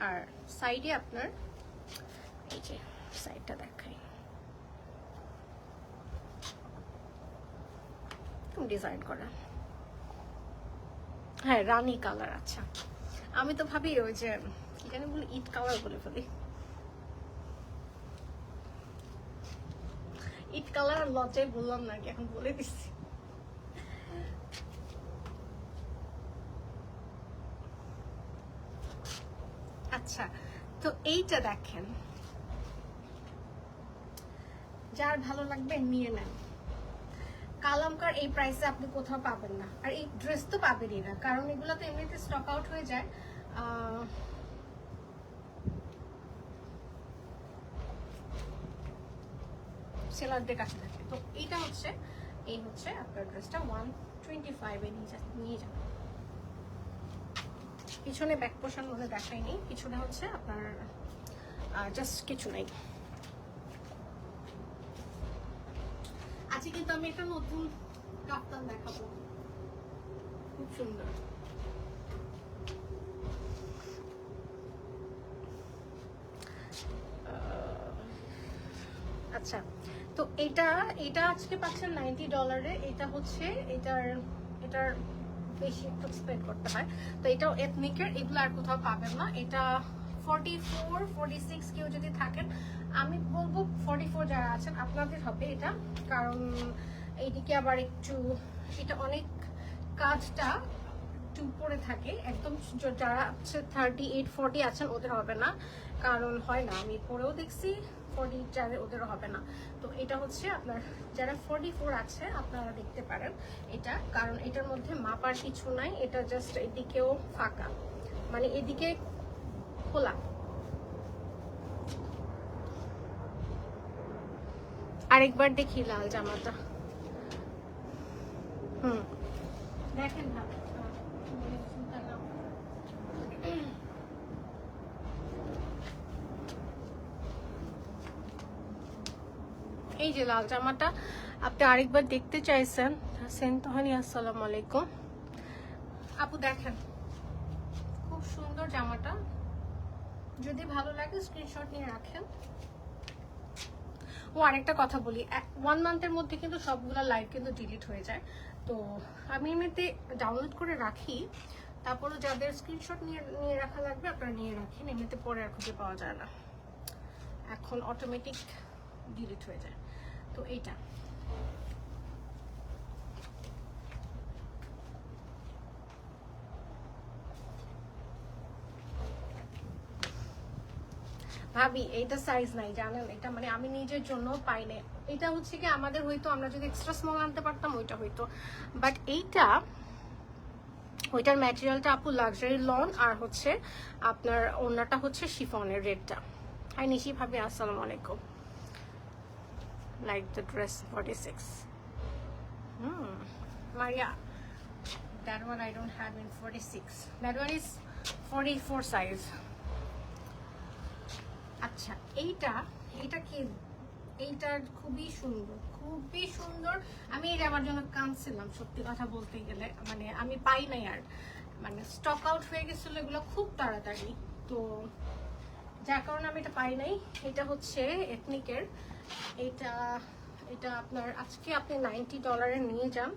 আর সাইডে আপনার এই যে সাইডটা দেখাই, ডিজাইন করা। হ্যাঁ রানী কালার। আচ্ছা আমি তো ভাবি ওই যে কি জানি বলে, ইট কালার বলে ফেলি। ইট কালার আর লজ্জায় বললাম না, এখন বলে দিচ্ছি। আচ্ছা তো এইটা দেখেন, যার ভালো লাগবে নিয়ে নেন। কালামকার এই প্রাইসে আপনি কোথাও পাবেন না, আর এই ড্রেস তো পাবেনই না, কারণ এগুলো তো এমনিতে স্টক আউট হয়ে যায়, সেলারদের কাছে থাকে। তো এইটা হচ্ছে, এই হচ্ছে আপনার ড্রেসটা 125-এ নিয়ে যাবেন। পিছনে ব্যাক পোর্শন মনে দেখায়নি, পিছনে হচ্ছে আপনার জাস্ট কিছু নেই। আজকে কিন্তু আমি একটা নতুন কাপ্তান দেখাবো, খুব সুন্দর। আচ্ছা তো এটা এটা আজকে পাচ্ছেন $90। এটা হচ্ছে এটার বেশি একটু স্পেন্ড করতে হয়। তো এটাও এথনিকের, এগুলো আর কোথাও পাবেন না। এটা 44 46 কেউ যদি থাকেন, আমি বলবো 44 যারা আছেন আপনাদের হবে এটা, কারণ এইদিকে আবার একটু এটা অনেক কাজটা একটু উপরে থাকে একদম। যারা হচ্ছে 38 40 আছেন ওদের হবে না, কারণ হয় না, আমি পরেও দেখছি 40 যাদের ওদেরও হবে না। তো এটা হচ্ছে আপনার যারা 44 আছে আপনারা দেখতে পারেন এটা, কারণ এটার মধ্যে মাপার কিছু নাই, এটা জাস্ট এদিকেও ফাঁকা, মানে এদিকে খোলা। আরেকবার দেখি লাল জামাটা। দেখেন না, এই যে লাল জামাটা আপনি আরেকবার দেখতে চাইছেন। সেন্টহানি আসসালামু আলাইকুম আপু, দেখেন খুব সুন্দর জামাটা, যদি ভালো লাগে স্ক্রিনশট নিয়ে রাখেন। ও আরেকটা কথা বলি, 1 মান্থের মধ্যে কিন্তু সবগুলা লাইভ কিন্তু ডিলিট হয়ে যায়। তো আমি এমনিতে ডাউনলোড করে রাখি, তারপরে যাদের স্ক্রিনশট নিয়ে রাখা লাগবে আপনারা নিয়ে রাখেন, এমনিতে পরে আর খুঁজে পাওয়া যায় না, এখন অটোমেটিক ডিলিট হয়ে যায়। তো এইটা ভাবি এইটা সাইজ নাই জানেন, এটা মানে আমি নিজের জন্য পাই না। এটা হচ্ছে কি আমাদের হয়তো আমরা যদি এক্সট্রা স্মল আনতে পারতাম ওইটা হয়তো, বাট এইটা ওইটার ম্যাটেরিয়ালটা আপু লাক্সারি লন, আর হচ্ছে আপনার ওনাটা হচ্ছে শিফনের রেডটা। হাই নিশি ভাবি আসসালামু আলাইকুম। Like the dress 46 Maria, that one I don't have in 46, that one is 44 size. আচ্ছা এইটা কি, এইটা খুবই সুন্দর, খুবই সুন্দর। আমি এটা আমার জন্য কাঁদছিলাম সত্যি কথা বলতে গেলে, মানে আমি পাই নাই আর, মানে স্টক আউট হয়ে গেছিল এগুলো খুব তাড়াতাড়ি, তো যার কারণে আমি এটা পাই নাই। এটা হচ্ছে এথনিকের, এটা আপনার আজকে আপনি $90 নিয়ে যান,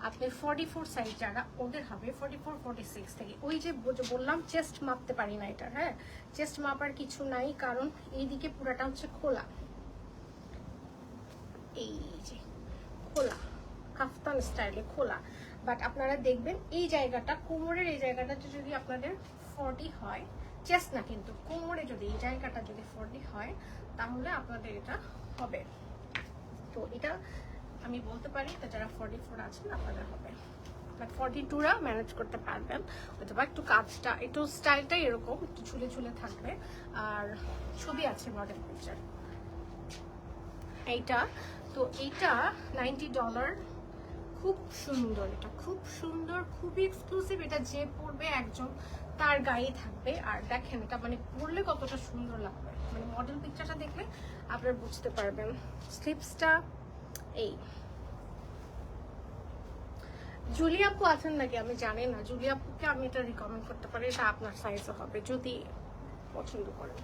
আপনি 44 সাইজ যারা ওদের হবে 44 46 থেকে। ওই যে বললাম চেস্ট মাপতে পারি না এটা, হ্যাঁ চেস্ট মাপার কিছু নাই, কারণ এইদিকে পুরাটা হচ্ছে খোলা, এই যে খোলা কাফতান স্টাইলে খোলা। বাট আপনারা দেখবেন এই জায়গাটা, কোমরের এই জায়গাটা যদি আপনাদের 40 হয়, চেস্ট না কিন্তু কোমরে যদি এই জায়গাটা যদি 40 হয় তাহলে আপনাদের এটা হবে। তো এটা আমি বলতে পারি এটা যারা 44 আছেন আপনাদের হবে, বাট 42রা ম্যানেজ করতে পারবেন, অথবা একটু কাজটা একটু স্টাইলটা এরকম একটু ঝুলে ঝুলে থাকবে, আর ছবি আছে মডেল পিকচার এইটা। তো এইটা $90, খুব সুন্দর, এটা খুব সুন্দর, খুবই এক্সক্লুসিভ। এটা যে পরবে একজন তার গায়ে থাকবে, আর দেখেন এটা মানে পরলে কতটা সুন্দর লাগবে, মানে মডেল পিকচারটা দেখলে আপনারা বুঝতে পারবেন। স্লিপসটা এই জুলি আপু আছেন নাকি আমি জানি না, জুলি আপুকে আমি এটা রিকমেন্ড করতে পারি, এটা আপনার সাইজও হবে যদি পছন্দ করেন।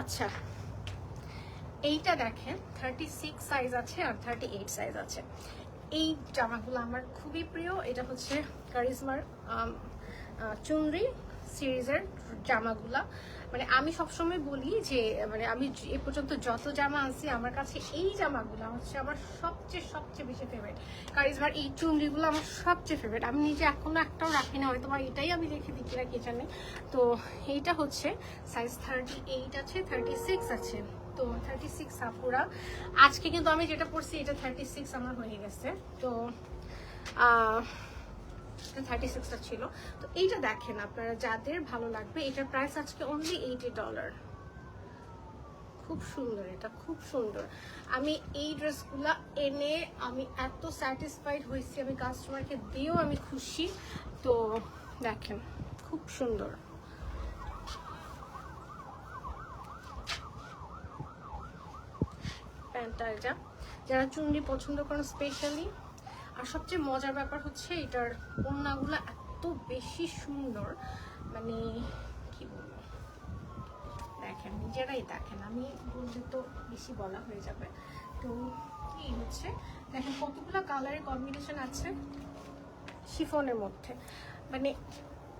আচ্ছা এইটা দেখেন 36 সাইজ আছে আর 38 সাইজ আছে। এই জামাগুলো আমার খুবই প্রিয়। এটা হচ্ছে কারিজমার চুনরি সিরিজের জামাগুলা, মানে আমি সবসময় বলি যে মানে আমি এ পর্যন্ত যত জামা আনছি আমার কাছে এই জামাগুলো হচ্ছে আমার সবচেয়ে বেশি ফেভারিট। কারিজমার এই চুনরিগুলো আমার সবচেয়ে ফেভারিট, আমি নিজে এখনো একটাও রাখি না, হয়তো এটাই আমি রেখে দিচ্ছি না কি জানি। তো এইটা হচ্ছে সাইজ 38 আছে, 36 আছে। তো 36 আপুরা আজকে কিন্তু আমি যেটা পরছি এটা 36 আমার হয়ে গেছে, তো 36টা ছিল। তো এইটা দেখেন আপনারা যাদের ভালো লাগবে, এটার প্রাইস আজকে অনলি $80। খুব সুন্দর, এটা খুব সুন্দর। আমি এই ড্রেসগুলা এনে আমি এত স্যাটিসফাইড হয়েছি, আমি কাস্টমারকে দিয়েও আমি খুশি। তো দেখেন খুব সুন্দর, প্যান্টটা এটা যারা চুনরি পছন্দ করেন স্পেশালি। আর সবচেয়ে মজার ব্যাপার হচ্ছে এটার ওড়নাগুলো এত এত বেশি সুন্দর, মানে কি বলবো, দেখেন নিজেরাই দেখেন, আমি বললে তো বেশি বলা হয়ে যাবে। তো এই হচ্ছে দেখেন কতগুলো কালারের কম্বিনেশন আছে শিফনের মধ্যে, মানে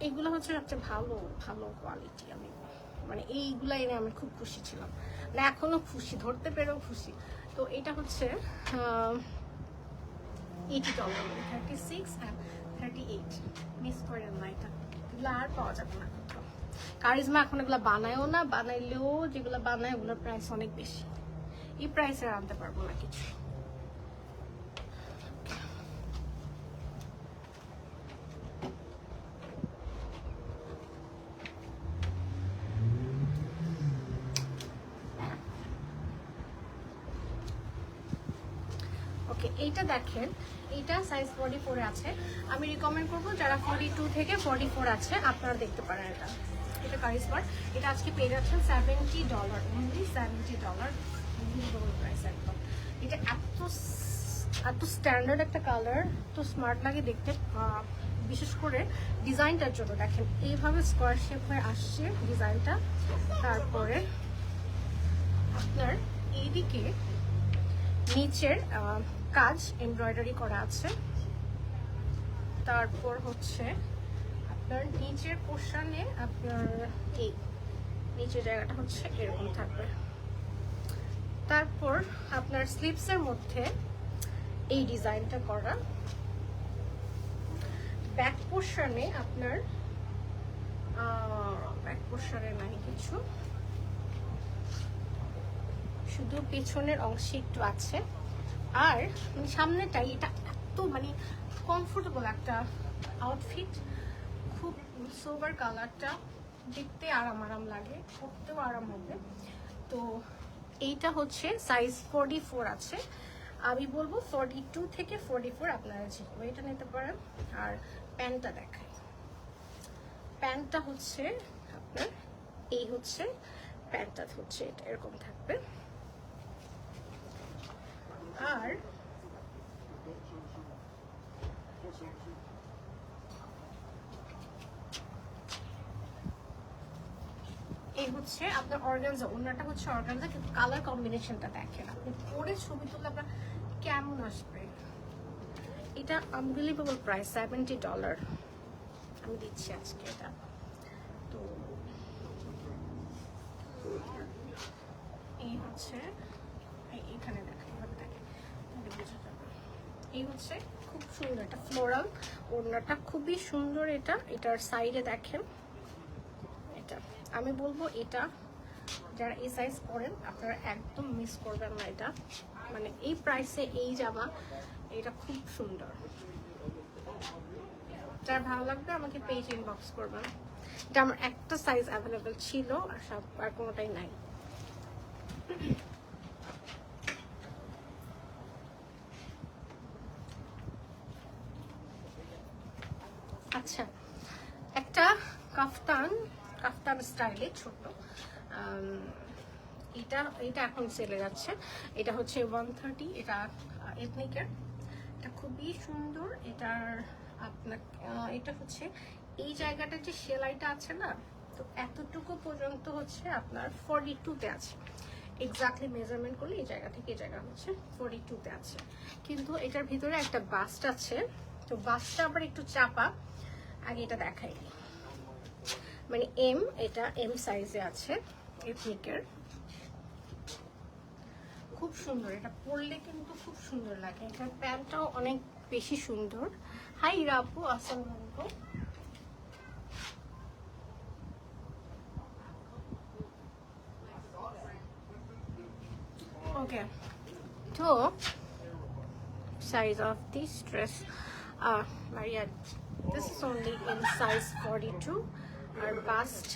এইগুলো হচ্ছে সবচেয়ে ভালো ভালো কোয়ালিটি। আমি মানে এইগুলা এনে আমি খুব খুশি ছিলাম, মানে এখনো খুশি, ধরতে পেরেও খুশি। তো এটা হচ্ছে $80, 36 and 38, মিস করেন না, এটা এগুলো আর পাওয়া যাবে না কোথাও। কারিজমা এখন এগুলো বানায়ও না, বানাইলেও যেগুলো বানায় ওগুলোর প্রাইস অনেক বেশি, এই প্রাইসে আনতে পারবো না কিছু। ওকে, এইটা দেখেন, এইটা সাইজ 44 আছে। আমি রিকমেন্ড করবো যারা 42 থেকে 44 আছে আপনারা দেখতে পারেন। এটা কারিজমার, এটা আজকে পেয়ে যাচ্ছেন $70, অনলি $70, প্রাইস একদম। এটা এত স্ট্যান্ডার্ড একটা কালার, তো স্মার্ট লাগে দেখতে, বিশেষ করে ডিজাইনটার জন্য। দেখেন এইভাবে স্কোয়ার শেপ হয়ে আসছে ডিজাইনটা, তারপরে আপনার এইদিকে নিচের কাজ এমব্রয়ডারি করা আছে, তারপর হচ্ছে আপনার নিচের পোর্শনে আপনার এই নিচের জায়গাটা হচ্ছে এরকম থাকবে। তারপর আপনার স্লিপসের মধ্যে এই ডিজাইনটা করা, ব্যাক পোর্শনে আপনার ব্যাক পোর্শনে নাই কিছু, শুধু পেছনের অংশে একটু আছে। আর সামনেটাই, এটা এত মানে কমফোর্টেবল একটা আউটফিট, খুব সোবার কালারটা, দেখতে আরাম লাগে, পরতেও আরাম হবে। তো এইটা হচ্ছে সাইজ 44 আছে, আমি বলবো 42 থেকে 44 আপনারা যে এটা নিতে পারেন। আর প্যান্টটা দেখাই, প্যান্টটা হচ্ছে আপনার এই হচ্ছে প্যান্টটা হচ্ছে এটা এরকম থাকবে। আর এই হচ্ছে আপনার অর্গানজা, ওনাটা হচ্ছে অর্গানজা, কিন্তু কালার কম্বিনেশনটা দেখেন, আপনি পরে ছবি তুললে আপনার কেমন আসবে। এটা আনবিলিভেবল প্রাইস, $70 আমি দিচ্ছি আজকে এটা। তো এই হচ্ছে এইখানে দেখেন, এইভাবে দেখেন তাহলে বোঝা যাবে। এই হচ্ছে খুব সুন্দর, এটা ফ্লোরাল, ওড়নাটা খুবই সুন্দর। এটার সাইডে দেখেন, এটা আমি বলবো এটা যারা এই সাইজ পরেন আপনারা একদম মিস করবেন না এটা, মানে এই প্রাইসে এই জামা, এটা খুব সুন্দর। যার ভালো লাগবে আমাকে পেজ ইনবক্স করবেন। এটা আমার একটা সাইজ অ্যাভেলেবেল ছিল, আর কোনোটাই নাই। আচ্ছা, একটা কাফতান স্টাইলে ছোট, এটা এখন সেলে যাচ্ছে, এটা হচ্ছে 130, এটা এথনিকের, এটা খুবই সুন্দর। এটার আপনার এটা হচ্ছে এই জায়গাটা যে সেলাইটা আছে না, তো এতটুকু পর্যন্ত হচ্ছে আপনার 42-তে আছে, এক্স্যাক্টলি মেজারমেন্ট করলে এই জায়গা থেকে এই জায়গা হচ্ছে 42-তে আছে। কিন্তু এটার ভিতরে একটা বাস্ট আছে, তো বাস্টটা আবার একটু চাপা। আগে এটা দেখাই, মানে এটা এম সাইজে আছে এথনিকের, খুব সুন্দর। এটা পরলে কিন্তু খুব সুন্দর লাগে। এটার প্যান্টটাও অনেক বেশি সুন্দর। হাই রাপু, আসসালামু আলাইকুম। ওকে, তো size of this dress, Maria, this is only in size 42, our bust,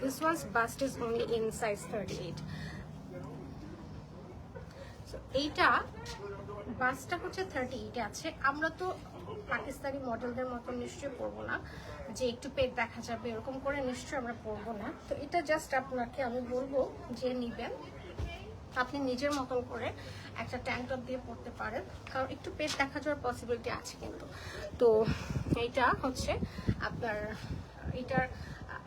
this one's bust is only in size 38. So এইটা বাসটা হচ্ছে 38 আছে। আমরা তো পাকিস্তানি মডেলদের মতো নিশ্চয়ই পরবো না, যে একটু পেট দেখা যাবে এরকম করে নিশ্চয়ই আমরা পরবো না। তো এটা জাস্ট আপনাকে আমি বলবো যে নিবেন, আপনি নিজের মতন করে একটা ট্যাঙ্ক টপ দিয়ে পরতে পারেন, কারণ একটু পেট দেখা যাওয়ার পসিবিলিটি আছে কিন্তু। তো এইটা হচ্ছে আপনার, এটার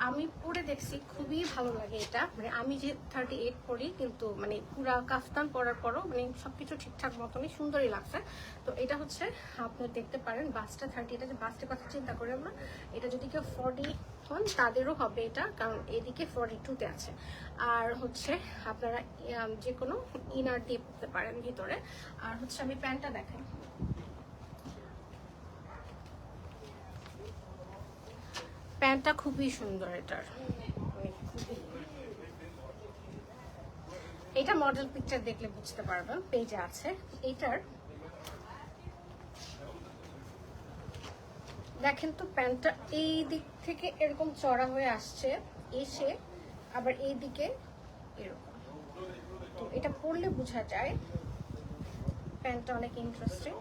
আমি পরে দেখছি খুবই ভালো লাগে এটা, মানে আমি যে 38 পরি কিন্তু মানে পুরা কাফতান পরার পরও মানে সবকিছু ঠিকঠাক মতনই সুন্দরই লাগছে। তো এটা হচ্ছে আপনি দেখতে পারেন বাসটা 30, এটা যে বাসটার কথা চিন্তা করেন না, এটা যদি কেউ 41 তাদেরও হবে এটা, কারণ এদিকে 42-তে আছে। আর হচ্ছে আপনারা যে কোনো ইনার দিয়ে পরতে পারেন ভিতরে। আর হচ্ছে আমি প্যান্টটা দেখাই, প্যান্টটা খুবই সুন্দর এটার, এটা মডেল পিকচার দেখলে বুঝতে পারবেন, পেজে আছে। এটার দেখেন তো প্যান্টটা এই দিক থেকে এরকম চড়া হয়ে আসছে, এসে আবার এই দিকে এরকম। তো এটা পরলে বোঝা যায় প্যান্টটা অনেক ইন্টারেস্টিং।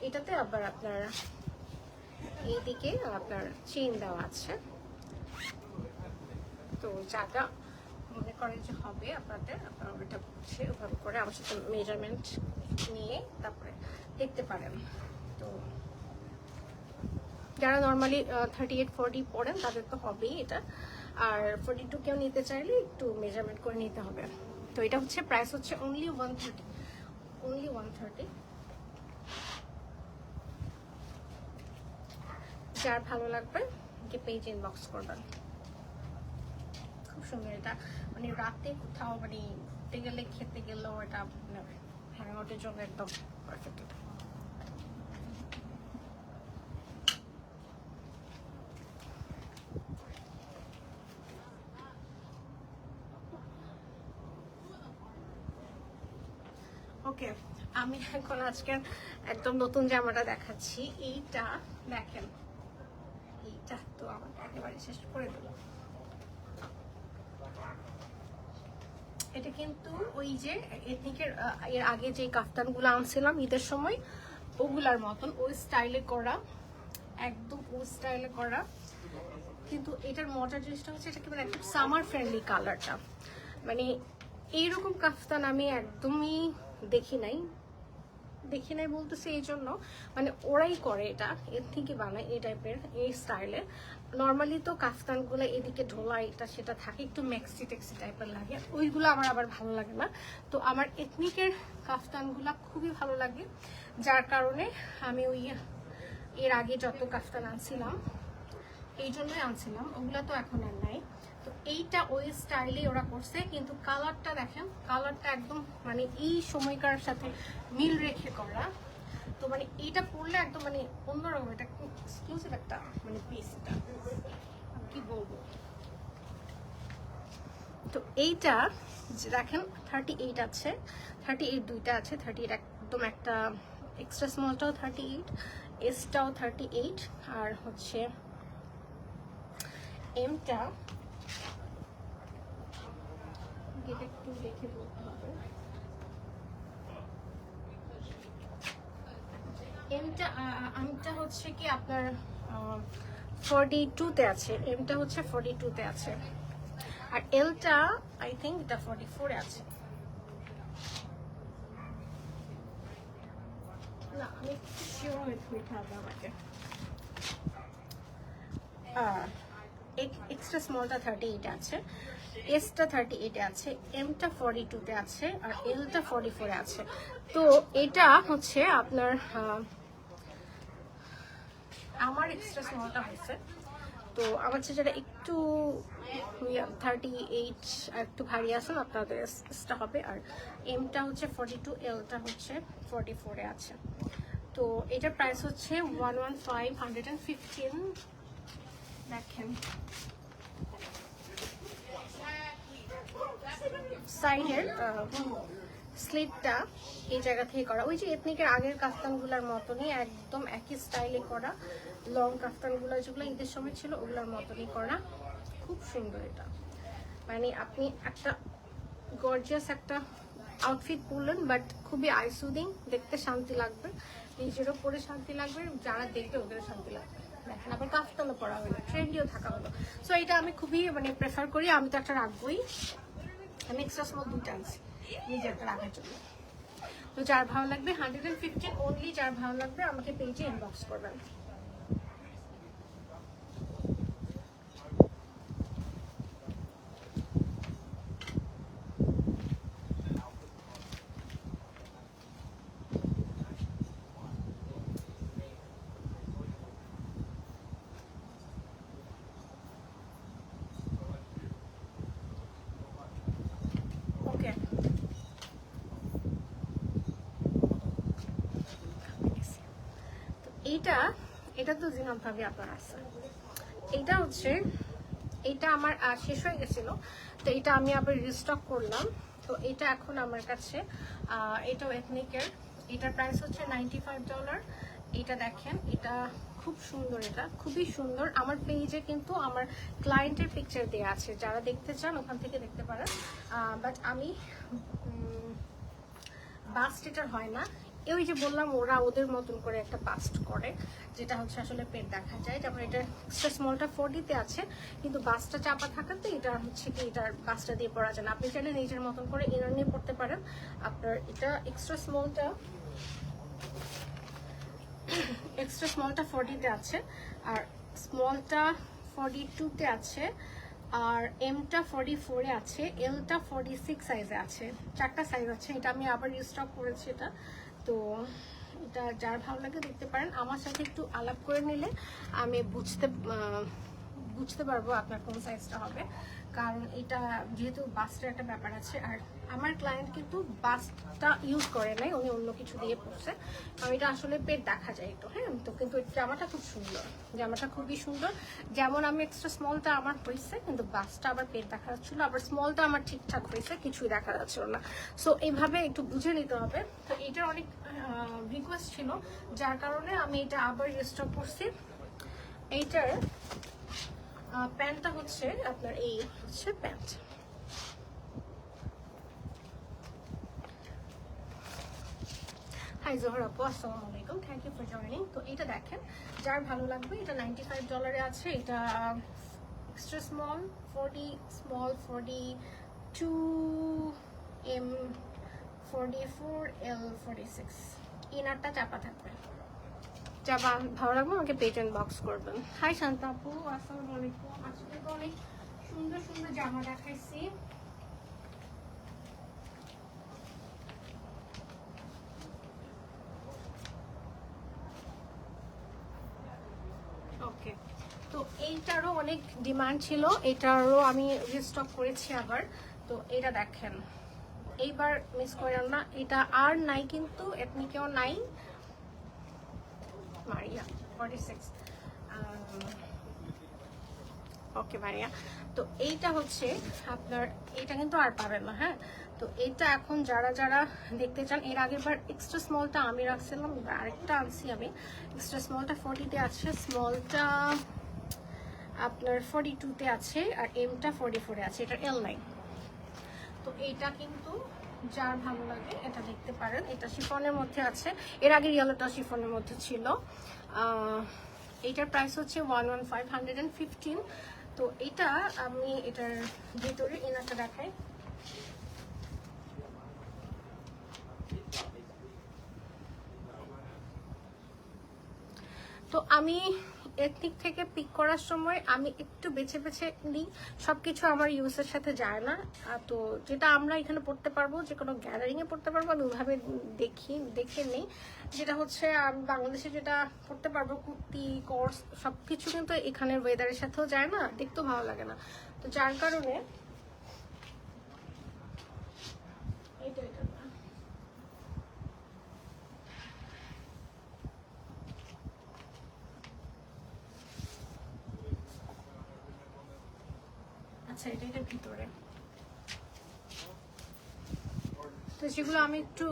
এটাতে আবার আপনার এইদিকে আপনার চেইন দেওয়া আছে। তো যারা মনে করেন যে হবে আপনাদের, আপনারা ওইটা বুঝে ওভাবে করে আমার সাথে মেজারমেন্ট নিয়ে তারপরে দেখতে পারেন। তো যারা নর্মালি 38-40 পড়েন তাদের তো হবেই এটা, আর 42 কেউ নিতে চাইলে একটু মেজারমেন্ট করে নিতে হবে। তো এটা হচ্ছে প্রাইস হচ্ছে অনলি 130। যার ভালো লাগবে যে পেজ ইনবক্স করবেন। খুব সুন্দর এটা, মানে রাতে কোথাও মানে ঘুরতে গেলে খেতে গেলেও এটা হ্যাং আউটের জন্য একদম পারফেক্ট। এটা ওকে, আমি এখন আজকের একদম নতুন জামাটা দেখাচ্ছি। এইটা দেখেন, এইটা তো আমার একেবারে শেষ করে দিল। এটা কিন্তু ওই যে এথনিকের এর আগে যে কাফতানগুলো আনছিলাম ঈদের সময় ওগুলার মতন ওই স্টাইলে করা, একদম ওই স্টাইলে করা। কিন্তু এটার মজার জিনিসটা হচ্ছে এটা কিন্তু একদম সামার ফ্রেন্ডলি কালারটা, মানে এইরকম কাফতান আমি একদমই দেখি নাই বলতেছি এই জন্য, মানে ওরাই করে এটা, এর থেকে বানায় এই টাইপের এই স্টাইলে। নর্মালি তো কাফতানগুলো এদিকে ঢোলা এটা সেটা থাকে, একটু ম্যাক্সি টেক্সি টাইপের লাগে, ওইগুলো আমার আবার ভালো লাগে না। তো আমার এথনিকের কাফতানগুলো খুবই ভালো লাগে, যার কারণে আমি ওই এর আগে যত কাফতান আনছিলাম এই জন্যই আনছিলাম, ওগুলো তো এখন আর নাই। তো এইটা ওই স্টাইলে ওরা করছে, কিন্তু কালারটা দেখেন, কালারটা একদম মানে এই সময়কার সাথে মিল রেখে করা। তো মানে এইটা পরলে একদম মানে অন্যরকম, এটা এক্সক্লুসিভ একটা মানে পিস, এটা কি বলবো। তো এইটা যে দেখেন 38 আছে, 38 দুইটা আছে, 38 একদম একটা এক্সট্রা স্মলটাও 38, এসটাও 38, আর হচ্ছে এমটা একটু দেখে বলতে হবে। এমটা হচ্ছে কি আপনার 42-তে আছে, এমটা হচ্ছে 42-তে আছে, আর এলটা আই থিঙ্ক এটা 44-এ আছে। না আমি শিওর হইতে হবে আমাকে। এক্সট্রা স্মলটা 38 আছে, এসটা 38-এ আছে, এমটা 42-তে আছে, আর এলটা 44-এ আছে। তো এটা হচ্ছে আপনার আমার এক্সট্রা স্মলটা হয়েছে, তো আমার চেয়ে যেটা একটু 38 আর একটু ভারী আছে আপনাদের এসটা হবে, আর এমটা হচ্ছে 42, এলটা হচ্ছে 44-এ আছে। তো এটার প্রাইস হচ্ছে 115 দেখেন সাইডের স্লিটটা এই জায়গা থেকে করা, ওই যে এথনিকের আগের কাফতানগুলোর মতনই একদম একই স্টাইলে করা, লং কাফতানগুলো যেগুলো ঈদের সময় ছিল ওগুলোর মতনই করা। খুব সুন্দর এটা, মানে আপনি একটা গর্জিয়াস একটা আউটফিট পরলেন, বাট খুবই আইসুদিং, দেখতে শান্তি লাগবে, নিজেরও পরে শান্তি লাগবে, যারা দেখবে ওদেরও শান্তি লাগবে। দেখেন আবার কাফতানও পরা হলো, ট্রেন্ডিও থাকা হলো। সো এটা আমি খুবই মানে প্রেফার করি, আমি তো একটা রাখবোই। আমি এক্সট্রা স্মল দুটো আনছি নিজেরটা রাখার জন্য। তো যার ভালো লাগবে 115 অনলি, যার ভালো লাগবে আমাকে পেজে ইনবক্স করবেন। ওকে, এটা তো জিনাম ভাবে আপনার আছে, এটা হচ্ছে এটা আমার শেষ হয়ে গেছিল, তো এটা আমি আবার রিস্টক করলাম। তো এটা এখন আমার কাছে এটাও এথনিকের, এটার প্রাইস হচ্ছে $95। এটা দেখেন, এটা খুব সুন্দর, এটা খুবই সুন্দর। আমার পেজে কিন্তু আমার ক্লায়েন্টের পিকচার দেওয়া আছে, যারা দেখতে চান ওখান থেকে দেখতে পারেন। বাট আমি বাস্ট এটার হয় না, ওই যে বললাম ওরা ওদের মতন করে একটা বাস্ট করে, যেটা হচ্ছে আসলে পেট দেখা যায়। যেমন এটা এক্সট্রা স্মলটা 40-তে আছে, কিন্তু বাসটা চাপা থাকাতে এটা হচ্ছে কি এটার বাসটা দিয়ে পরা যায় না। আপনি চাইলে নিজের মতন করে ইনার নিয়ে পড়তে পারেন। আপনার এটা এক্সট্রা স্মলটা 40-তে আছে, আর স্মলটা 42-তে আছে, আর এমটা 44-এ আছে, এলটা 46 সাইজে আছে, 4টা সাইজ আছে। এটা আমি আবার রিস্টক করেছি এটা। তো এটা যার ভালো লাগে দেখতে পারেন, আমার সাথে একটু আলাপ করে নিলে আমি বুঝতে পারবো আপনার কোন সাইজটা হবে, কারণ এটা যেহেতু বাসটার একটা ব্যাপার আছে। আর আমার ক্লায়েন্ট কিন্তু বাসটা ইউজ করে নাই, উনি অন্য কিছু দিয়ে পড়ছে, কারণ এটা আসলে পেট দেখা যায় একটু। হ্যাঁ, তো কিন্তু জামাটা খুব সুন্দর, জামাটা খুবই সুন্দর। যেমন আমি এক্সট্রা স্মলটা আমার হয়েছে, কিন্তু বাসটা আবার পেট দেখা যাচ্ছিল, আবার স্মলটা আমার ঠিকঠাক হয়েছে, কিছুই দেখা যাচ্ছিল না। সো এইভাবে একটু বুঝে নিতে হবে। তো এইটার অনেক রিকোয়েস্ট ছিল, যার কারণে আমি এটা আবার রিস্টক করছি। এইটার প্যান্টটা হচ্ছে আপনার, এই হচ্ছে প্যান্ট। হাই জোহর আপু, আসসালামু আলাইকুম, থ্যাংক ইউ ফর জয়নিং। তো এটা দেখেন, যার ভালো লাগবে, এটা $95 আছে। এটা এক্সট্রা স্মল 40, স্মল 42, এম 44, এল 46। ইনারটা চাপা থাকবে। যা ভালো লাগবে আমাকে পেজ বক্স করবেন। হাই শান্তা আপু, আসসালামু আলাইকুম। আজকে তো অনেক সুন্দর সুন্দর জামা দেখাইছি। ওকে, তো এইটারও অনেক ডিমান্ড ছিল, এটারও আমি রিস্টক করেছি আবার। তো এটা দেখেন, এইবার মিস করেন না, এটা আর নাই, কিন্তু এথনিকেও নাই। মারিয়া 46, ওকে মারিয়া। তো এইটা হচ্ছে আপনার, এটা কিন্তু আর পাবেন না। হ্যাঁ, তো এটা এখন যারা যারা দেখতে চান, এর আগের বার এক্সট্রা স্মলটা আমি রাখছিলাম, আরেকটা আনছি আমি। এক্সট্রা স্মলটা 40-তে আছে, স্মলটা আপনার 42-তে আছে, আর এমটা 44-এ আছে, এটা এল নাই। তো এইটা কিন্তু যার ভালো লাগে এটা দেখতে পারেন। এটা শিফনের মধ্যে আছে, এর আগে ইয়েলোটা শিফনের মধ্যে ছিল। এইটার প্রাইস হচ্ছে 115। তো এটা আমি এটার ভিতরে ইনারটা দেখাই। তো আমি এথনিক থেকে পিক করার সময় আমি একটু বেছে বেছে নিই, সবকিছু আমার ইউজের সাথে যায় না। তো যেটা আমরা এখানে পড়তে পারবো, যে কোনো গ্যাদারিংয়ে পড়তে পারবো, আমি ওইভাবে দেখে নিই। যেটা হচ্ছে আমি বাংলাদেশে যেটা পড়তে পারবো, কুর্তি, কোর্স, সবকিছু কিন্তু এখানের ওয়েদারের সাথেও যায় না, দেখতেও ভালো লাগে না। তো যার কারণে এটা আচ্ছা, এটার ভিতরে তো যেগুলো আমি একটু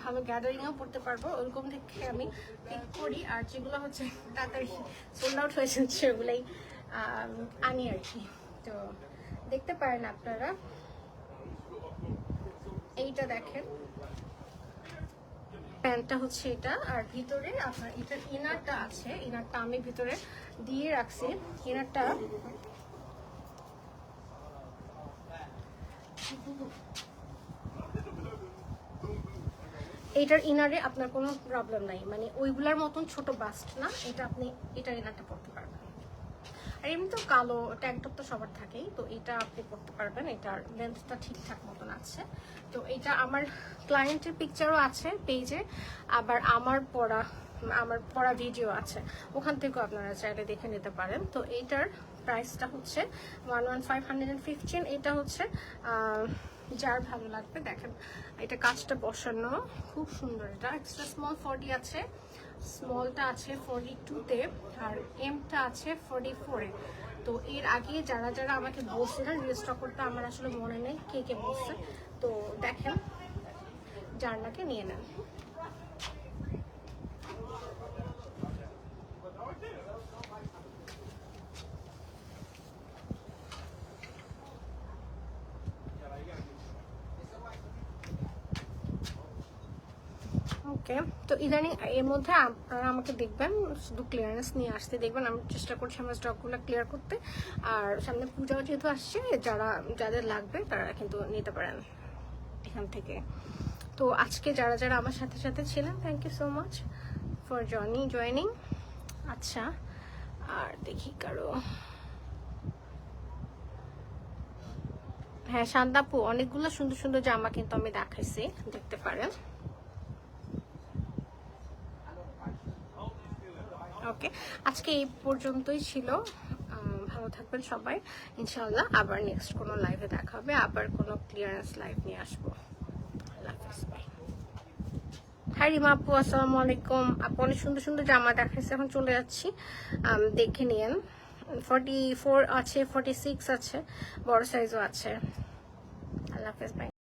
ভালো গ্যাদারিংও পড়তে পারবো ওরকম দেখে আমি পিক করি, আর যেগুলো হচ্ছে তাড়াতাড়ি সোল্ড আউট হয়ে যাচ্ছে ওগুলোই আনি আর কি। তো দেখতে পারেন আপনারা, এইটা দেখেন, প্যান্টটা হচ্ছে এটা, আর ভিতরে আপনার এটার ইনারটা আছে, ইনারটা আমি ভিতরে দিয়ে রাখছি। ইনারটা এইটার ইনারে আপনার কোনো প্রবলেম নাই, মানে ওইগুলার মতন ছোট বাস্ট না, এটা আপনি এটার ইনারটা পরতে পারবেন। আর এমনি তো কালো ট্যাঙ্ক টপ তো সবার থাকেই, তো এটা আপনি পরতে পারবেন, এটার লেন্থটা ঠিকঠাক মতন আছে। তো এটা আমার ক্লায়েন্টের পিকচারও আছে পেজে, আবার আমার পড়া ভিডিও আছে, ওখান থেকেও আপনারা চাইলে দেখে নিতে পারেন। তো এইটার প্রাইসটা হচ্ছে 11515। এটা হচ্ছে যার ভালো লাগবে দেখেন, এটা কাজটা বসানো খুব সুন্দর। এটা এক্সট্রা স্মল 40 আছে, স্মলটা আছে 42-তে, আর এমটা আছে 44-এ। তো এর আগে যারা যারা আমাকে বলছিলেন রিস্টক করতে, আমার আসলে মনে নেই কে কে বলছে। তো দেখেন, যার নাকি নিয়ে নেন। ওকে, তো ইদানিং এর মধ্যে আপনারা আমাকে দেখবেন শুধু ক্লিয়ারেন্স নিয়ে আসতে দেখবেন, আমি চেষ্টা করছি আমার স্টকগুলো ক্লিয়ার করতে। আর সামনে পূজাও যেহেতু আসছে, যাদের লাগবে তারা কিন্তু নিতে পারেন এখান থেকে। তো আজকে যারা যারা আমার সাথে সাথে ছিলেন, thank you so much for joining. আচ্ছা, আর দেখি কারো, হ্যাঁ শান্তাপু, অনেকগুলো সুন্দর সুন্দর জামা কিন্তু আমি দেখাইছি, দেখতে পারেন। ওকে, আজকে এই পর্যন্তই ছিল। ভালো থাকবেন সবাই, ইনশাআল্লাহ আবার নেক্সট কোনো লাইভে দেখা হবে, আবার কোনো ক্লিয়ারেন্স লাইভ নিয়ে আসবো। আল্লাহ হাফেজ, বাই। হ্যাঁ রিমা আপু, আসসালামু আলাইকুম। আপু অনেক সুন্দর সুন্দর জামা দেখাচ্ছে, এখন চলে যাচ্ছি, দেখে নিয়েন। 44 আছে, 46 আছে, বড় সাইজও আছে। আল্লাহ হাফেজ, বাই।